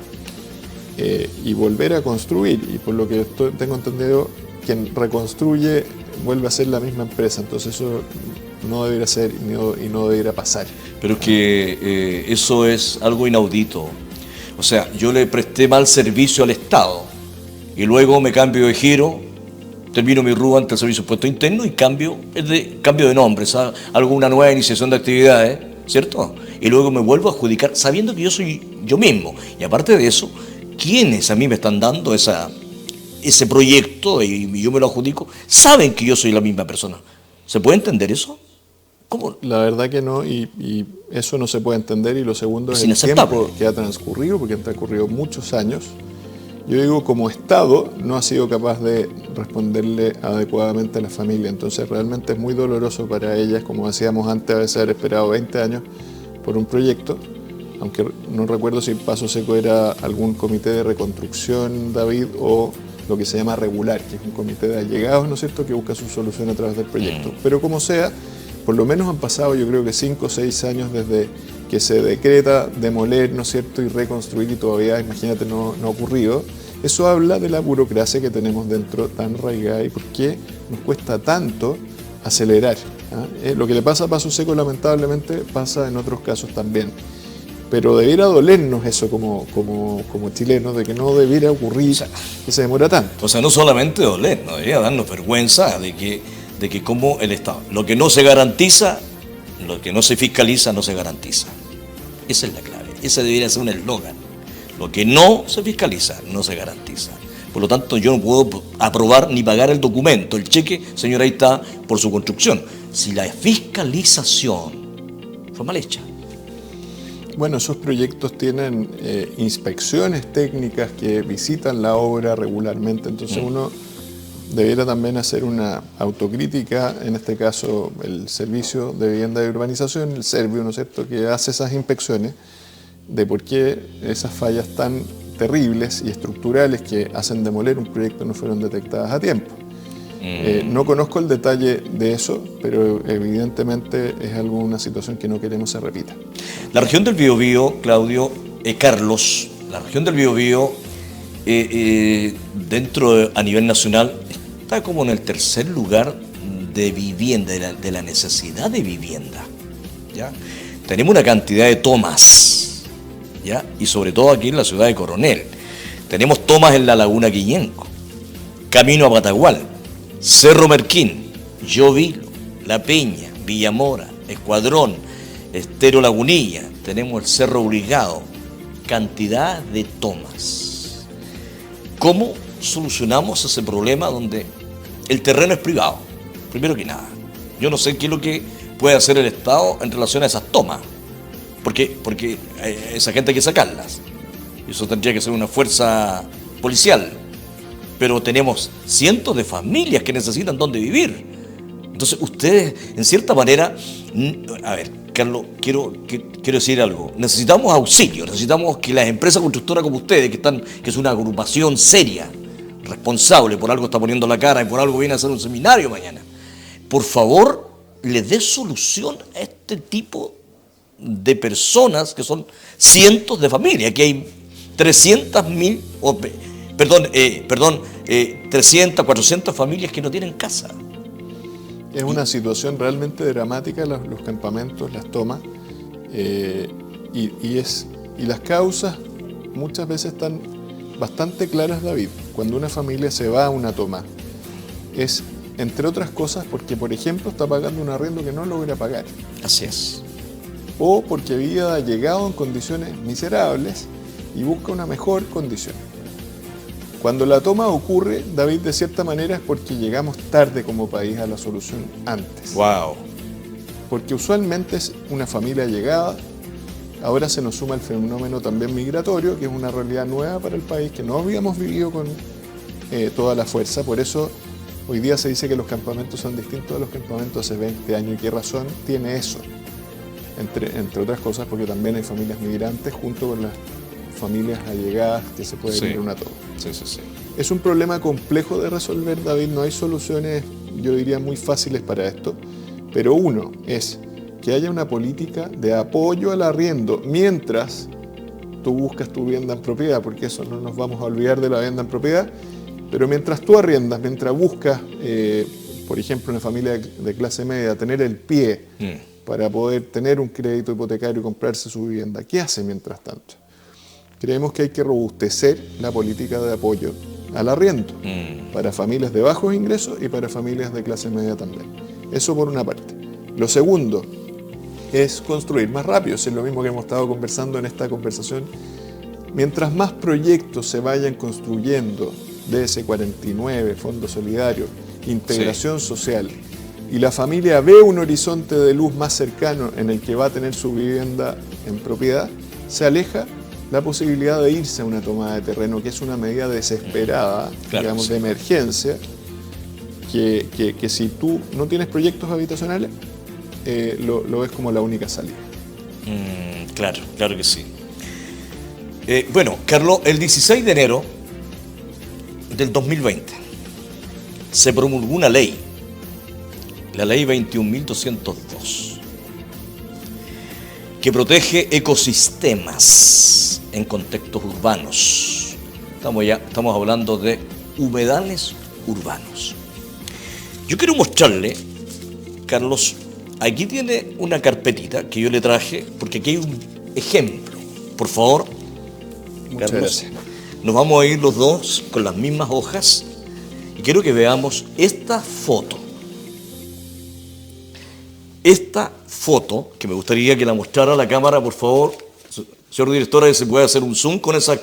Speaker 8: y volver a construir. Y por lo que tengo entendido, quien reconstruye vuelve a ser la misma empresa, entonces eso no debería ser y no debería pasar.
Speaker 7: Pero es que eso es algo inaudito. O sea, yo le presté mal servicio al Estado y luego me cambio de giro, termino mi rúa ante el Servicio de Impuesto Interno y cambio de nombre, hago una nueva iniciación de actividades, ¿cierto? Y luego me vuelvo a adjudicar sabiendo que yo soy yo mismo. Y aparte de eso, quienes a mí me están dando ese proyecto y yo me lo adjudico, saben que yo soy la misma persona. ¿Se puede entender eso? ¿Cómo?
Speaker 8: La verdad que no, y eso no se puede entender. Y lo segundo es el tiempo que ha transcurrido, porque han transcurrido muchos años. Yo digo, como Estado no ha sido capaz de responderle adecuadamente a la familia, entonces realmente es muy doloroso para ellas, como decíamos antes, a veces haber esperado 20 años por un proyecto, aunque no recuerdo si Paso Seco era algún comité de reconstrucción, David, o lo que se llama regular, que es un comité de allegados, ¿no es cierto?, que busca su solución a través del proyecto. Pero como sea, por lo menos han pasado yo creo que 5 o 6 años desde que se decreta demoler, ¿no es cierto?, y reconstruir, y todavía, imagínate, no ha ocurrido. Eso habla de la burocracia que tenemos dentro tan arraigada y por qué nos cuesta tanto acelerar. Lo que le pasa a Paso Seco lamentablemente pasa en otros casos también. Pero debiera dolernos eso como chilenos, de que no debiera ocurrir, que se demora tanto.
Speaker 7: O sea, no solamente doler, no debería darnos vergüenza de que como el Estado, lo que no se garantiza, lo que no se fiscaliza, no se garantiza. Esa es la clave, ese debería ser un eslogan. Lo que no se fiscaliza, no se garantiza. Por lo tanto, yo no puedo aprobar ni pagar el documento, el cheque, señora, ahí está, por su construcción. Si la fiscalización fue mal hecha.
Speaker 8: Bueno, esos proyectos tienen inspecciones técnicas que visitan la obra regularmente, entonces uno debiera también hacer una autocrítica, en este caso el Servicio de Vivienda y Urbanización, el Servio, ¿no es cierto?, que hace esas inspecciones, de por qué esas fallas tan terribles y estructurales que hacen demoler un proyecto no fueron detectadas a tiempo. No conozco el detalle de eso, pero evidentemente es una situación que no queremos se repita.
Speaker 7: La región del Biobío, Claudio, Carlos, la región del Biobío, a nivel nacional, está como en el tercer lugar de vivienda, de la necesidad de vivienda, ¿ya? Tenemos una cantidad de tomas, ¿ya? Y sobre todo aquí en la ciudad de Coronel. Tenemos tomas en la Laguna Guillenco, Camino a Patagual, Cerro Merquín, Llovilo, La Peña, Villamora, Escuadrón, Estero Lagunilla, tenemos el Cerro Obligado, cantidad de tomas. ¿Cómo solucionamos ese problema donde el terreno es privado? Primero que nada, yo no sé qué es lo que puede hacer el Estado en relación a esas tomas, porque esa gente hay que sacarlas, y eso tendría que ser una fuerza policial, pero tenemos cientos de familias que necesitan dónde vivir. Entonces ustedes, en cierta manera, a ver, Carlos, quiero decir algo. Necesitamos auxilio, necesitamos que las empresas constructoras como ustedes, que es una agrupación seria, responsable, por algo está poniendo la cara y por algo viene a hacer un seminario mañana, por favor, le dé solución a este tipo de personas que son cientos de familias. Aquí hay 300, 400 familias que no tienen casa.
Speaker 8: Es una situación realmente dramática, los campamentos, las tomas, y las causas muchas veces están bastante claras, David. Cuando una familia se va a una toma, es, entre otras cosas, porque, por ejemplo, está pagando un arriendo que no logra pagar.
Speaker 7: Así es.
Speaker 8: O porque había llegado en condiciones miserables y busca una mejor condición. Cuando la toma ocurre, David, de cierta manera es porque llegamos tarde como país a la solución antes.
Speaker 7: Wow.
Speaker 8: Porque usualmente es una familia llegada, ahora se nos suma el fenómeno también migratorio, que es una realidad nueva para el país, que no habíamos vivido con toda la fuerza. Por eso hoy día se dice que los campamentos son distintos a los campamentos hace 20 años. ¿Y qué razón tiene eso? Entre otras cosas porque también hay familias migrantes junto con las familias allegadas que se pueden ir a una toma.
Speaker 7: Sí.
Speaker 8: Es un problema complejo de resolver, David, no hay soluciones, yo diría, muy fáciles para esto, pero uno es que haya una política de apoyo al arriendo mientras tú buscas tu vivienda en propiedad, porque eso no nos vamos a olvidar de la vivienda en propiedad, pero mientras tú arriendas, mientras buscas, por ejemplo, una familia de clase media, tener el pie para poder tener un crédito hipotecario y comprarse su vivienda, ¿qué hace mientras tanto? Creemos que hay que robustecer la política de apoyo al arriendo para familias de bajos ingresos y para familias de clase media también. Eso por una parte. Lo segundo es construir más rápido. Es lo mismo que hemos estado conversando en esta conversación. Mientras más proyectos se vayan construyendo, DS49, Fondo Solidario, integración social, y la familia ve un horizonte de luz más cercano en el que va a tener su vivienda en propiedad, se aleja la posibilidad de irse a una toma de terreno, que es una medida desesperada, digamos, de emergencia, que si tú no tienes proyectos habitacionales, lo ves como la única salida.
Speaker 7: Claro que sí. Bueno, Carlos, el 16 de enero del 2020 se promulgó una ley, la ley 21.202, que protege ecosistemas en contextos urbanos. Estamos hablando de humedales urbanos. Yo quiero mostrarle, Carlos, aquí tiene una carpetita que yo le traje, porque aquí hay un ejemplo. Por favor,
Speaker 8: Muchas
Speaker 7: Carlos,
Speaker 8: gracias.
Speaker 7: nos vamos a ir los dos con las mismas hojas y quiero que veamos esta foto. Esta foto, que me gustaría que la mostrara la cámara, por favor, señor directora, se puede hacer un zoom con esa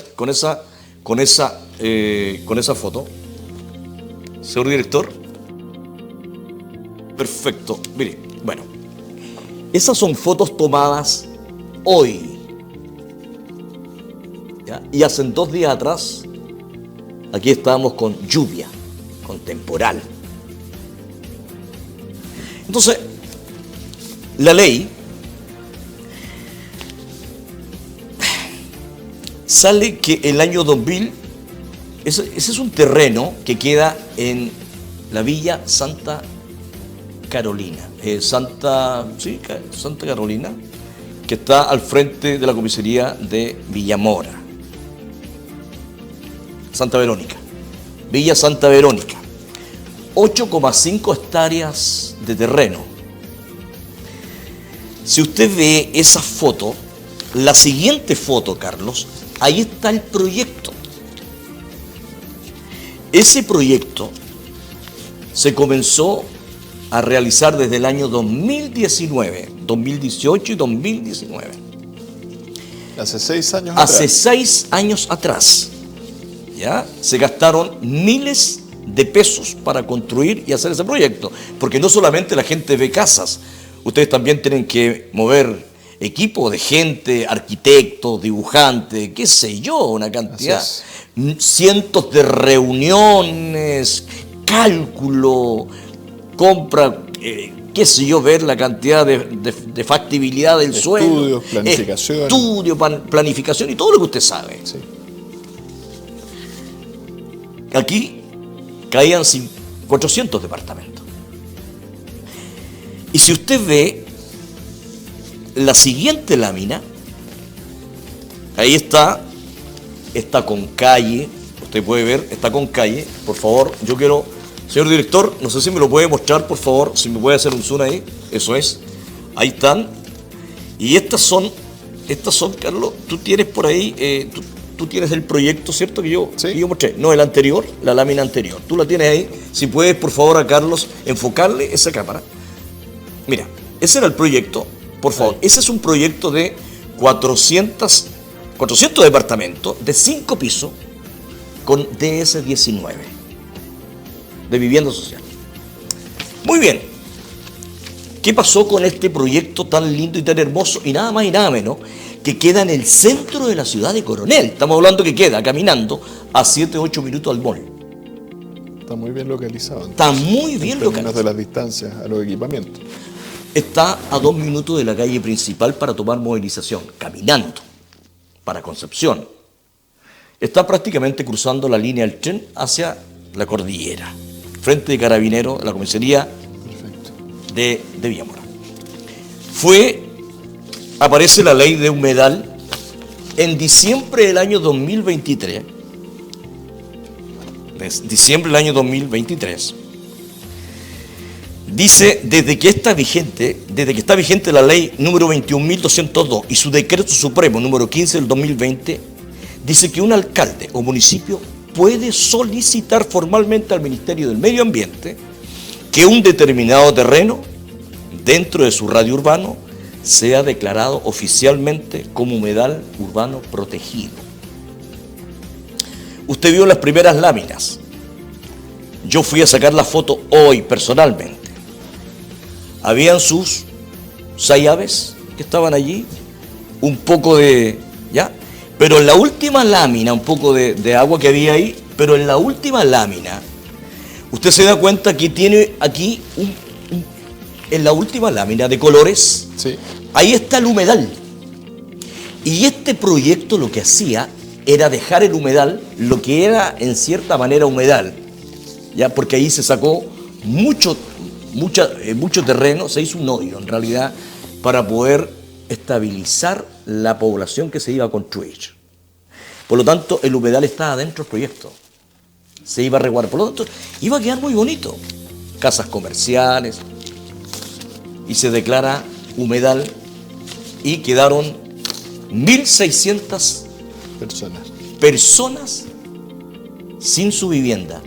Speaker 7: foto. Señor director. Perfecto. Mire, bueno, esas son fotos tomadas hoy, ¿ya? Y hace 2 días atrás, aquí estábamos con lluvia, con temporal. Entonces, la ley sale que el año 2000, ese es un terreno que queda en la Villa Santa Carolina, Santa Carolina, que está al frente de la comisaría de Villamora. Santa Verónica, Villa Santa Verónica, 8,5 hectáreas de terreno. Si usted ve esa foto, la siguiente foto, Carlos, ahí está el proyecto. Ese proyecto se comenzó a realizar desde el año 2019, 2018 y 2019.
Speaker 8: Hace 6 años
Speaker 7: Hace
Speaker 8: atrás.
Speaker 7: 6 años atrás, ¿ya? Se gastaron miles de pesos para construir y hacer ese proyecto, porque no solamente la gente ve casas, ustedes también tienen que mover equipo de gente, arquitectos, dibujantes, qué sé yo, una cantidad, cientos de reuniones, cálculo, compra, qué sé yo, ver la cantidad de factibilidad del suelo,
Speaker 8: planificación.
Speaker 7: Estudio, planificación y todo lo que usted sabe.
Speaker 8: Sí.
Speaker 7: Aquí caían 400 departamentos. Y si usted ve la siguiente lámina, ahí está con calle, usted puede ver, está con calle. Por favor, yo quiero, señor director, no sé si me lo puede mostrar, por favor, si me puede hacer un zoom ahí, eso es, ahí están. Y estas son, Carlos, tú tienes por ahí, tú tienes el proyecto, ¿cierto? Que yo mostré, no, el anterior, la lámina anterior, tú la tienes ahí. Si puedes, por favor, a Carlos, enfocarle esa cámara. Mira, ese era el proyecto, por favor. Ese es un proyecto de 400 departamentos de 5 pisos con DS19 de vivienda social. Muy bien. ¿Qué pasó con este proyecto tan lindo y tan hermoso? Y nada más y nada menos que queda en el centro de la ciudad de Coronel. Estamos hablando que queda caminando a 7-8 minutos al mall.
Speaker 8: Está muy bien localizado.
Speaker 7: Está muy bien localizado.
Speaker 8: En términos de las distancias a los equipamientos.
Speaker 7: Está a 2 minutos de la calle principal para tomar movilización, caminando, para Concepción. Está prácticamente cruzando la línea del tren hacia la cordillera, frente de Carabineros, la comisaría de Villamora. Aparece la ley de humedal en diciembre del año 2023. Diciembre del año 2023. Dice, desde que está vigente la ley número 21.202 y su decreto supremo número 15 del 2020, dice que un alcalde o municipio puede solicitar formalmente al Ministerio del Medio Ambiente que un determinado terreno dentro de su radio urbano sea declarado oficialmente como humedal urbano protegido. Usted vio las primeras láminas. Yo fui a sacar la foto hoy personalmente. Habían sus 6 aves que estaban allí, un poco de, ¿ya? Pero en la última lámina, un poco de agua que había ahí, pero en la última lámina, usted se da cuenta que tiene aquí, en la última lámina de colores,
Speaker 8: sí,
Speaker 7: ahí está el humedal. Y este proyecto lo que hacía era dejar el humedal, lo que era en cierta manera humedal, ¿ya? Porque ahí se sacó mucho terreno, se hizo un hoyo en realidad para poder estabilizar la población que se iba a construir. Por lo tanto, el humedal estaba dentro del proyecto, se iba a resguardar, por lo tanto, iba a quedar muy bonito, casas comerciales, y se declara humedal y quedaron 1.600 personas sin su vivienda,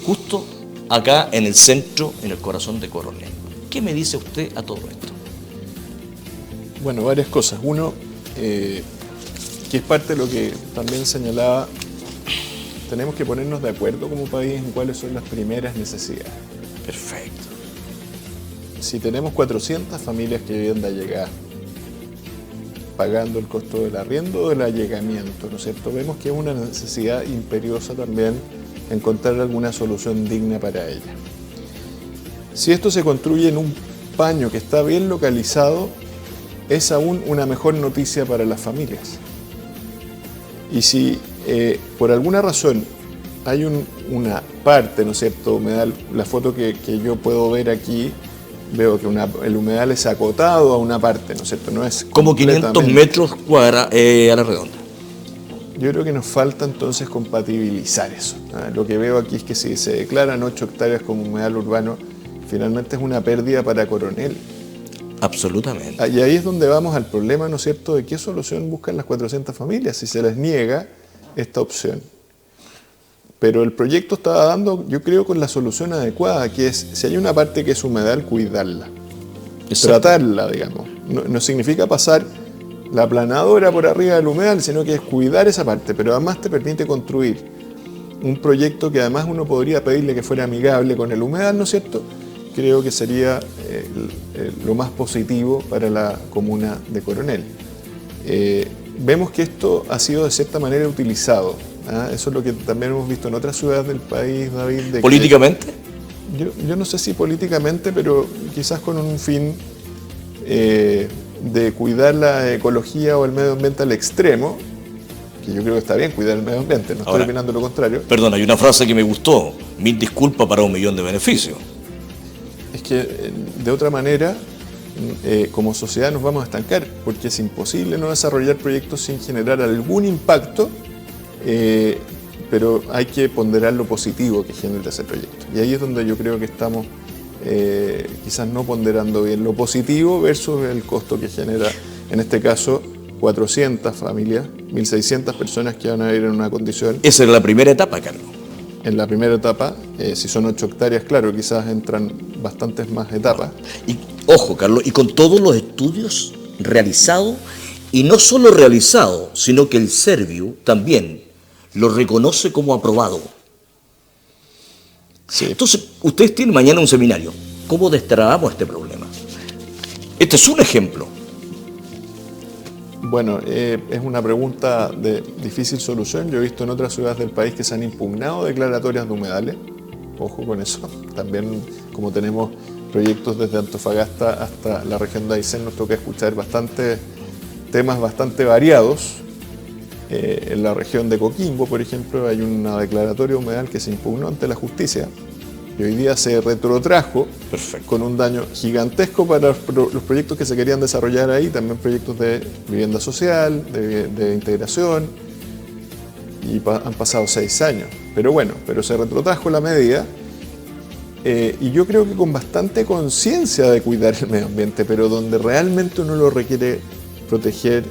Speaker 7: justo acá en el centro, en el corazón de Coronel. ¿Qué me dice usted a todo esto?
Speaker 8: Bueno, varias cosas. Uno, que es parte de lo que también señalaba, tenemos que ponernos de acuerdo como país en cuáles son las primeras necesidades.
Speaker 7: Perfecto.
Speaker 8: Si tenemos 400 familias que viven de allá, pagando el costo del arriendo o del allegamiento, ¿no es cierto? Vemos que es una necesidad imperiosa también encontrar alguna solución digna para ella. Si esto se construye en un paño que está bien localizado, es aún una mejor noticia para las familias. Y si por alguna razón hay una parte, ¿no es cierto?, humedal, la foto que yo puedo ver aquí, veo que el humedal es acotado a una parte, ¿no es cierto? No es
Speaker 7: como 500 metros cuadrados a la redonda.
Speaker 8: Yo creo que nos falta entonces compatibilizar eso. Lo que veo aquí es que si se declaran 8 hectáreas como humedal urbano, finalmente es una pérdida para Coronel.
Speaker 7: Absolutamente.
Speaker 8: Y ahí es donde vamos al problema, ¿no es cierto?, de qué solución buscan las 400 familias si se les niega esta opción. Pero el proyecto estaba dando, yo creo, con la solución adecuada, que es, si hay una parte que es humedal, cuidarla. Exacto. Tratarla, digamos. No significa pasar la aplanadora por arriba del humedal, sino que es cuidar esa parte, pero además te permite construir un proyecto que además uno podría pedirle que fuera amigable con el humedal, ¿no es cierto? Creo que sería lo más positivo para la comuna de Coronel. Vemos que esto ha sido de cierta manera utilizado. Eso es lo que también hemos visto en otras ciudades del país, David.
Speaker 7: ¿Políticamente?
Speaker 8: Yo no sé si políticamente, pero quizás con un fin de cuidar la ecología o el medio ambiente al extremo, que yo creo que está bien cuidar el medio ambiente, no estoy opinando lo contrario.
Speaker 7: Perdón, hay una frase que me gustó: 1000 disculpas para 1 millón de beneficios.
Speaker 8: Es que de otra manera, como sociedad nos vamos a estancar, porque es imposible no desarrollar proyectos sin generar algún impacto, pero hay que ponderar lo positivo que genera ese proyecto. Y ahí es donde yo creo que estamos quizás no ponderando bien lo positivo versus el costo que genera, en este caso, 400 familias, 1.600 personas que van a vivir en una condición.
Speaker 7: Esa es la primera etapa, Carlos.
Speaker 8: En la primera etapa, si son 8 hectáreas, claro, quizás entran bastantes más etapas.
Speaker 7: Y ojo, Carlos, y con todos los estudios realizados, y no solo realizados, sino que el Serviu también lo reconoce como aprobado.
Speaker 8: Sí.
Speaker 7: Entonces, ustedes tienen mañana un seminario. ¿Cómo destrabamos este problema? Este es un ejemplo.
Speaker 8: Bueno, es una pregunta de difícil solución. Yo he visto en otras ciudades del país que se han impugnado declaratorias de humedales. Ojo con eso. También, como tenemos proyectos desde Antofagasta hasta la región de Aysén, nos toca escuchar temas bastante variados. En la región de Coquimbo, por ejemplo, hay una declaratoria humedal que se impugnó ante la justicia y hoy día se retrotrajo.
Speaker 7: Perfecto.
Speaker 8: Con un daño gigantesco para los proyectos que se querían desarrollar ahí, también proyectos de vivienda social, de integración, y han pasado 6 años. Pero bueno, se retrotrajo la medida y yo creo que con bastante conciencia de cuidar el medio ambiente, pero donde realmente uno lo requiere proteger,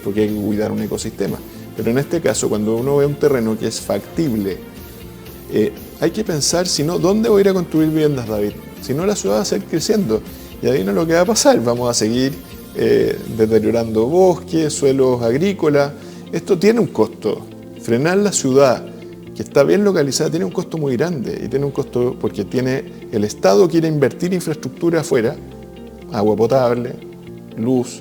Speaker 8: porque hay que cuidar un ecosistema. Pero en este caso, cuando uno ve un terreno que es factible, hay que pensar, si no, ¿dónde voy a ir a construir viviendas, David? Si no, la ciudad va a seguir creciendo. Y ahí no es lo que va a pasar. Vamos a seguir deteriorando bosques, suelos agrícolas. Esto tiene un costo. Frenar la ciudad, que está bien localizada, tiene un costo muy grande. Y tiene un costo porque el Estado quiere invertir infraestructura afuera, agua potable, luz,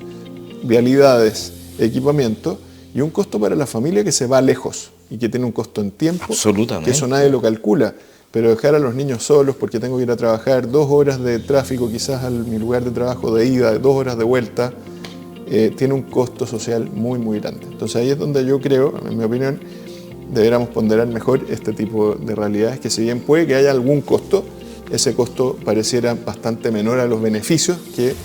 Speaker 8: vialidades, equipamiento, y un costo para la familia que se va lejos y que tiene un costo en tiempo.
Speaker 7: Absolutamente.
Speaker 8: Que eso nadie lo calcula, pero dejar a los niños solos porque tengo que ir a trabajar, 2 horas de tráfico quizás a mi lugar de trabajo de ida, 2 horas de vuelta, tiene un costo social muy muy grande. Entonces ahí es donde yo creo, en mi opinión, deberíamos ponderar mejor este tipo de realidades, que si bien puede que haya algún costo, ese costo pareciera bastante menor a los beneficios que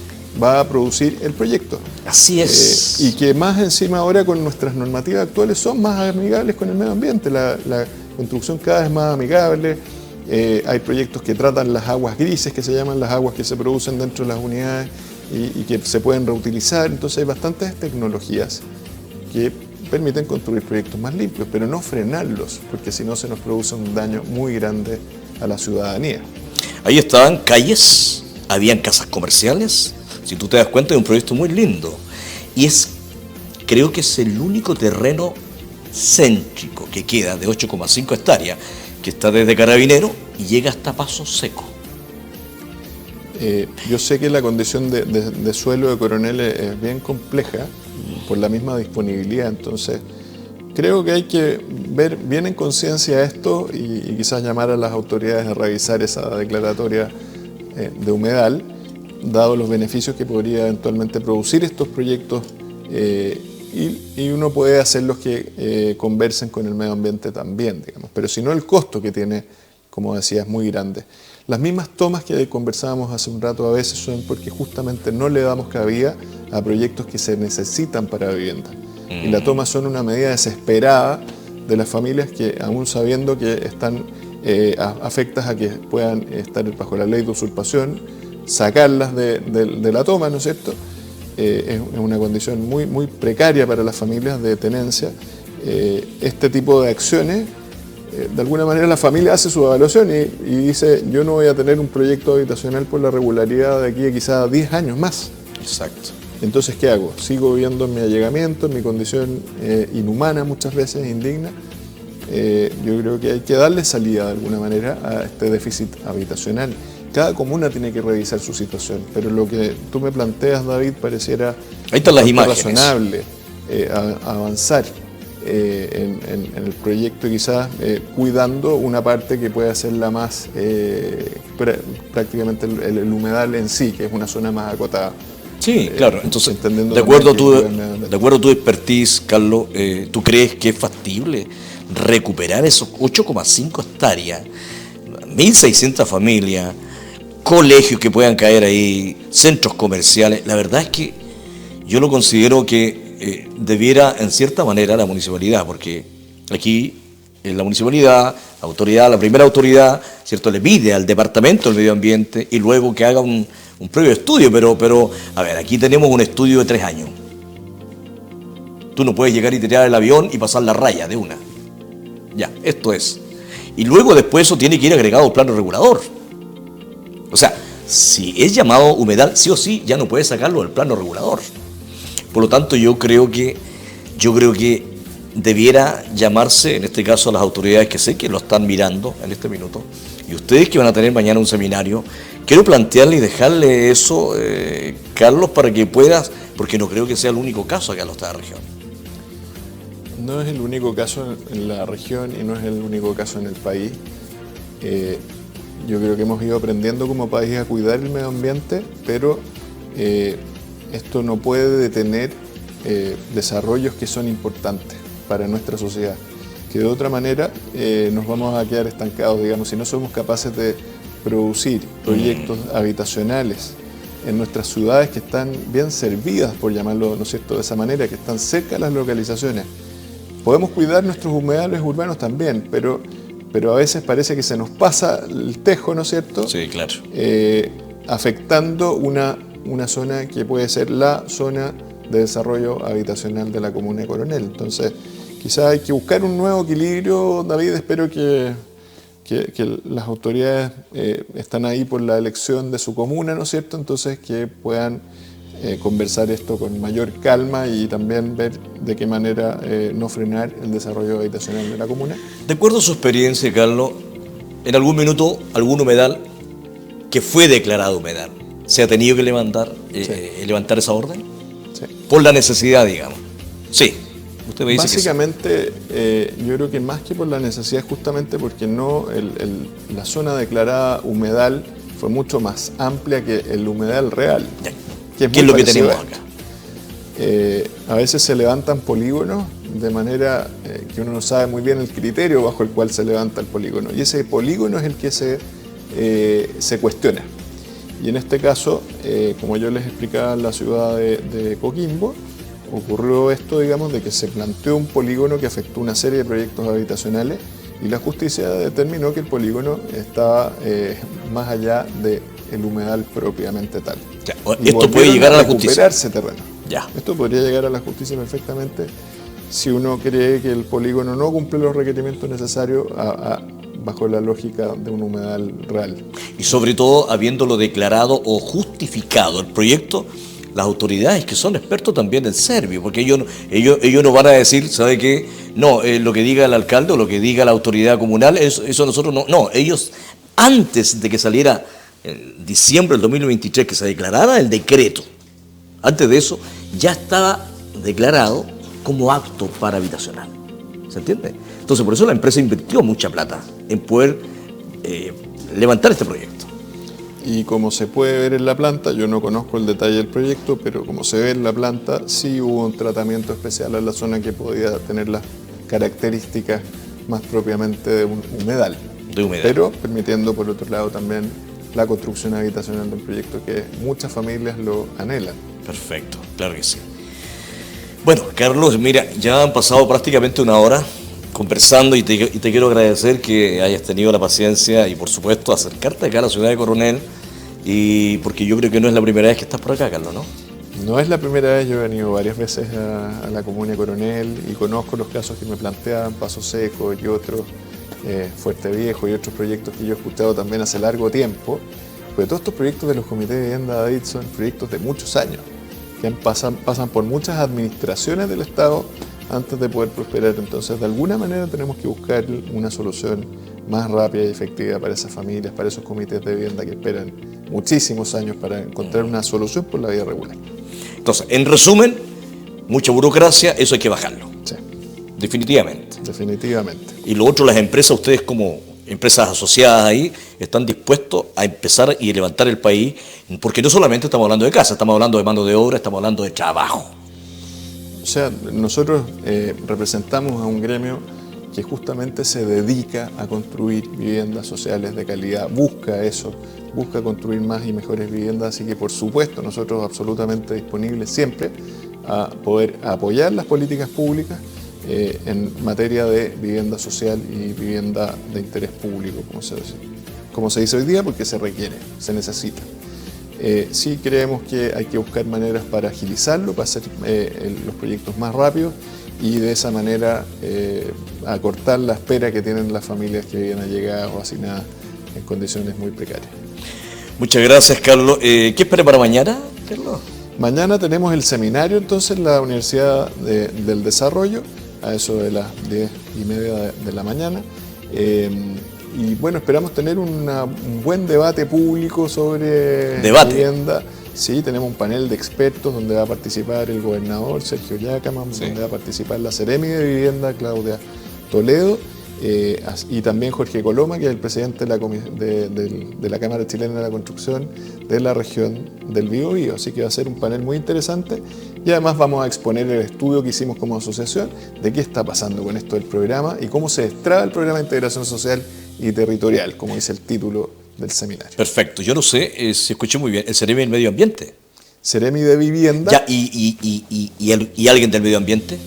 Speaker 8: va a producir el proyecto.
Speaker 7: Así es.
Speaker 8: Y que más encima ahora con nuestras normativas actuales son más amigables con el medio ambiente, la construcción cada vez más amigable, hay proyectos que tratan las aguas grises, que se llaman las aguas que se producen dentro de las unidades y que se pueden reutilizar. Entonces hay bastantes tecnologías que permiten construir proyectos más limpios, pero no frenarlos, porque si no se nos produce un daño muy grande a la ciudadanía.
Speaker 7: Ahí estaban calles, habían casas comerciales. Si tú te das cuenta, es un proyecto muy lindo. Y creo que es el único terreno céntrico que queda de 8,5 hectáreas, que está desde Carabinero y llega hasta Paso Seco.
Speaker 8: Yo sé que la condición de suelo de Coronel es bien compleja por la misma disponibilidad. Entonces, creo que hay que ver bien en conciencia esto y quizás llamar a las autoridades a revisar esa declaratoria de humedal, dado los beneficios que podría eventualmente producir estos proyectos, y uno puede hacerlos que conversen con el medio ambiente también, digamos. Pero si no, el costo que tiene, como decía, es muy grande. Las mismas tomas que conversábamos hace un rato a veces son porque justamente no le damos cabida a proyectos que se necesitan para vivienda. Y las tomas son una medida desesperada de las familias que, aún sabiendo que están afectas a que puedan estar bajo la ley de usurpación, sacarlas de la toma, ¿no es cierto? Es una condición muy, muy precaria para las familias de tenencia. Este tipo de acciones, de alguna manera la familia hace su evaluación y dice, yo no voy a tener un proyecto habitacional por la regularidad de aquí a quizás 10 años más.
Speaker 7: Exacto.
Speaker 8: Entonces, ¿qué hago? Sigo viviendo en mi allegamiento, en mi condición inhumana muchas veces, indigna. Yo creo que hay que darle salida de alguna manera a este déficit habitacional. Cada comuna tiene que revisar su situación, pero lo que tú me planteas, David, pareciera
Speaker 7: ahí están las imágenes.
Speaker 8: Razonable avanzar en el proyecto y quizás cuidando una parte que pueda ser la más, prácticamente el humedal en sí, que es una zona más acotada.
Speaker 7: Sí, claro. Entonces, de acuerdo a tu expertise, Carlos, ¿tú crees que es factible recuperar esos 8,5 hectáreas, 1.600 familias, colegios que puedan caer ahí, centros comerciales? La verdad es que yo lo considero que debiera, en cierta manera, la municipalidad, porque aquí en la municipalidad, la primera autoridad, ¿cierto?, le pide al Departamento del Medio Ambiente y luego que haga un previo estudio, pero a ver, aquí tenemos un estudio de 3 años. Tú no puedes llegar y tirar el avión y pasar la raya de una. Ya, esto es. Y luego después eso tiene que ir agregado al plano regulador. O sea, si es llamado humedal, sí o sí, ya no puedes sacarlo del plano regulador. Por lo tanto, yo creo que debiera llamarse, en este caso, a las autoridades que sé que lo están mirando en este minuto, y ustedes que van a tener mañana un seminario, quiero plantearle y dejarle eso, Carlos, para que puedas, porque no creo que sea el único caso acá en esta región.
Speaker 8: No es el único caso en la región y no es el único caso en el país. Yo creo que hemos ido aprendiendo como país a cuidar el medio ambiente, pero esto no puede detener desarrollos que son importantes para nuestra sociedad, que de otra manera nos vamos a quedar estancados, digamos, si no somos capaces de producir proyectos habitacionales en nuestras ciudades que están bien servidas, por llamarlo, ¿no es cierto?, de esa manera, que están cerca de las localizaciones. Podemos cuidar nuestros humedales urbanos también, pero a veces parece que se nos pasa el tejo, ¿no es cierto?
Speaker 7: Sí, claro.
Speaker 8: Afectando una zona que puede ser la zona de desarrollo habitacional de la comuna de Coronel. Entonces, quizás hay que buscar un nuevo equilibrio, David. Espero que las autoridades están ahí por la elección de su comuna, ¿no es cierto? Entonces, que puedan conversar esto con mayor calma y también ver de qué manera no frenar el desarrollo habitacional de la comuna.
Speaker 7: De acuerdo a su experiencia, Carlos, en algún minuto, algún humedal que fue declarado humedal, ¿se ha tenido que levantar esa orden?
Speaker 8: Sí.
Speaker 7: Por la necesidad, digamos. Sí. Usted me dice
Speaker 8: básicamente, yo creo que más que por la necesidad, justamente porque la zona declarada humedal fue mucho más amplia que el humedal real.
Speaker 7: Ya.
Speaker 8: ¿Qué es lo que tenemos
Speaker 7: acá?
Speaker 8: A veces se levantan polígonos de manera que uno no sabe muy bien el criterio bajo el cual se levanta el polígono. Y ese polígono es el que se cuestiona. Y en este caso, como yo les explicaba en la ciudad de Coquimbo, ocurrió esto, digamos, de que se planteó un polígono que afectó una serie de proyectos habitacionales y la justicia determinó que el polígono estaba más allá del humedal propiamente tal.
Speaker 7: Ya, esto puede llegar a la justicia.
Speaker 8: Recuperarse terreno.
Speaker 7: Ya.
Speaker 8: Esto podría llegar a la justicia perfectamente si uno cree que el polígono no cumple los requerimientos necesarios bajo la lógica de un humedal real.
Speaker 7: Y sobre todo, habiéndolo declarado o justificado el proyecto, las autoridades que son expertos también en Servio, porque ellos no van a decir, ¿sabe qué? No, lo que diga el alcalde o lo que diga la autoridad comunal, eso nosotros no. No, ellos, antes de que saliera en diciembre del 2023, que se declarara el decreto, antes de eso, ya estaba declarado como apto para habitacional. ¿Se entiende? Entonces, por eso la empresa invirtió mucha plata en poder levantar este proyecto.
Speaker 8: Y como se puede ver en la planta, yo no conozco el detalle del proyecto, pero como se ve en la planta, sí hubo un tratamiento especial a la zona que podía tener las características más propiamente de un humedal.
Speaker 7: De humedal.
Speaker 8: Pero permitiendo, por otro lado, también la construcción habitacional de un proyecto que muchas familias lo anhelan.
Speaker 7: Perfecto, claro que sí. Bueno, Carlos, mira, ya han pasado prácticamente una hora conversando y te quiero agradecer que hayas tenido la paciencia y, por supuesto, acercarte acá a la ciudad de Coronel, y porque yo creo que no es la primera vez que estás por acá, Carlos, ¿no?
Speaker 8: No es la primera vez, yo he venido varias veces a la comuna de Coronel y conozco los casos que me plantean, Paso Seco y otros, Fuerte Viejo y otros proyectos que yo he escuchado también hace largo tiempo. Pero todos estos proyectos de los comités de vivienda, David, son proyectos de muchos años, que pasan por muchas administraciones del Estado antes de poder prosperar. Entonces, de alguna manera tenemos que buscar una solución más rápida y efectiva para esas familias, para esos comités de vivienda que esperan muchísimos años para encontrar una solución por la vía regular.
Speaker 7: Entonces, en resumen, mucha burocracia, eso hay que bajarlo.
Speaker 8: Sí.
Speaker 7: Definitivamente.
Speaker 8: Definitivamente.
Speaker 7: Y lo otro, las empresas, ustedes como empresas asociadas ahí, están dispuestos a empezar y levantar el país, porque no solamente estamos hablando de casa, estamos hablando de mano de obra, estamos hablando de trabajo.
Speaker 8: O sea, nosotros representamos a un gremio que justamente se dedica a construir viviendas sociales de calidad, busca eso, busca construir más y mejores viviendas, así que por supuesto nosotros absolutamente disponibles siempre a poder apoyar las políticas públicas en materia de vivienda social y vivienda de interés público, como se dice hoy día, porque se requiere, se necesita. Sí creemos que hay que buscar maneras para agilizarlo, para hacer los proyectos más rápidos y de esa manera acortar la espera que tienen las familias que vienen allegadas o hacinadas en condiciones muy precarias. Muchas gracias, Carlos. ¿Qué espera para mañana, Carlos? Mañana tenemos el seminario entonces en la Universidad del Desarrollo, a eso de las 10:30 de la mañana. Y bueno, esperamos tener un buen debate público sobre vivienda. Sí, tenemos un panel de expertos donde va a participar el gobernador Sergio Yácama, sí, donde va a participar la Seremi de Vivienda Claudia Toledo, y también Jorge Coloma, que es el presidente de la Cámara Chilena de la Construcción de la región del Biobío. Así que va a ser un panel muy interesante y además vamos a exponer el estudio que hicimos como asociación de qué está pasando con esto del programa y cómo se destraba el programa de integración social y territorial, como dice el título del seminario. Perfecto, yo no sé si escuché muy bien, ¿el Seremi del Medio Ambiente? Seremi de Vivienda. Ya, ¿y alguien del medio ambiente?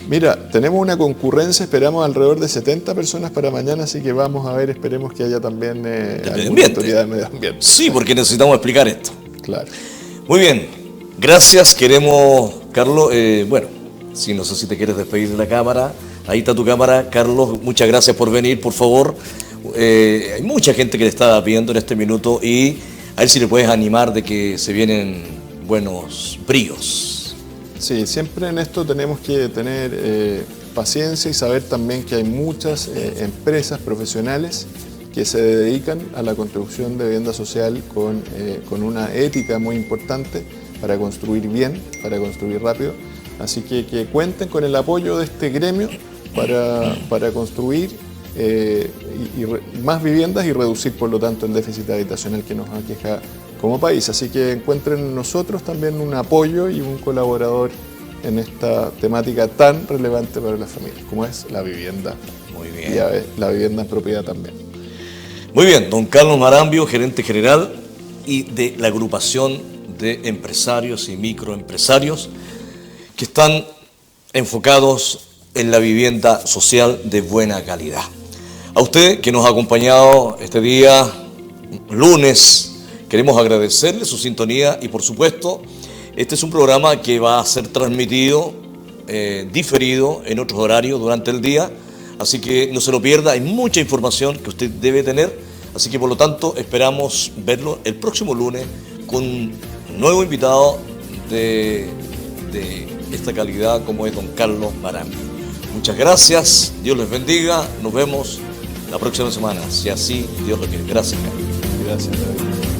Speaker 8: Mira, tenemos una concurrencia, esperamos alrededor de 70 personas para mañana, así que vamos a ver, esperemos que haya también alguna autoridad del medio ambiente. Sí, porque necesitamos explicar esto. Claro. Muy bien, gracias, queremos, Carlos, bueno, si no sé si te quieres despedir de la cámara. Ahí está tu cámara, Carlos, muchas gracias por venir, por favor. Hay mucha gente que le está viendo en este minuto y a ver si le puedes animar de que se vienen buenos bríos. Sí, siempre en esto tenemos que tener paciencia y saber también que hay muchas empresas profesionales que se dedican a la construcción de vivienda social con una ética muy importante para construir bien, para construir rápido. Así que cuenten con el apoyo de este gremio para construir más viviendas y reducir, por lo tanto, el déficit habitacional que nos aqueja como país. Así que encuentren en nosotros también un apoyo y un colaborador en esta temática tan relevante para las familias, como es la vivienda. Muy bien. Y la vivienda en propiedad también. Muy bien, don Carlos Marambio, gerente general y de la agrupación de empresarios y microempresarios que están enfocados en la vivienda social de buena calidad. A usted que nos ha acompañado este día, lunes, queremos agradecerle su sintonía y por supuesto, este es un programa que va a ser transmitido, diferido en otros horarios durante el día, así que no se lo pierda, hay mucha información que usted debe tener, así que por lo tanto esperamos verlo el próximo lunes con un nuevo invitado de esta calidad como es don Carlos Marambio. Muchas gracias, Dios les bendiga, nos vemos la próxima semana, si así Dios lo quiere. Gracias, Carlos. Gracias, David.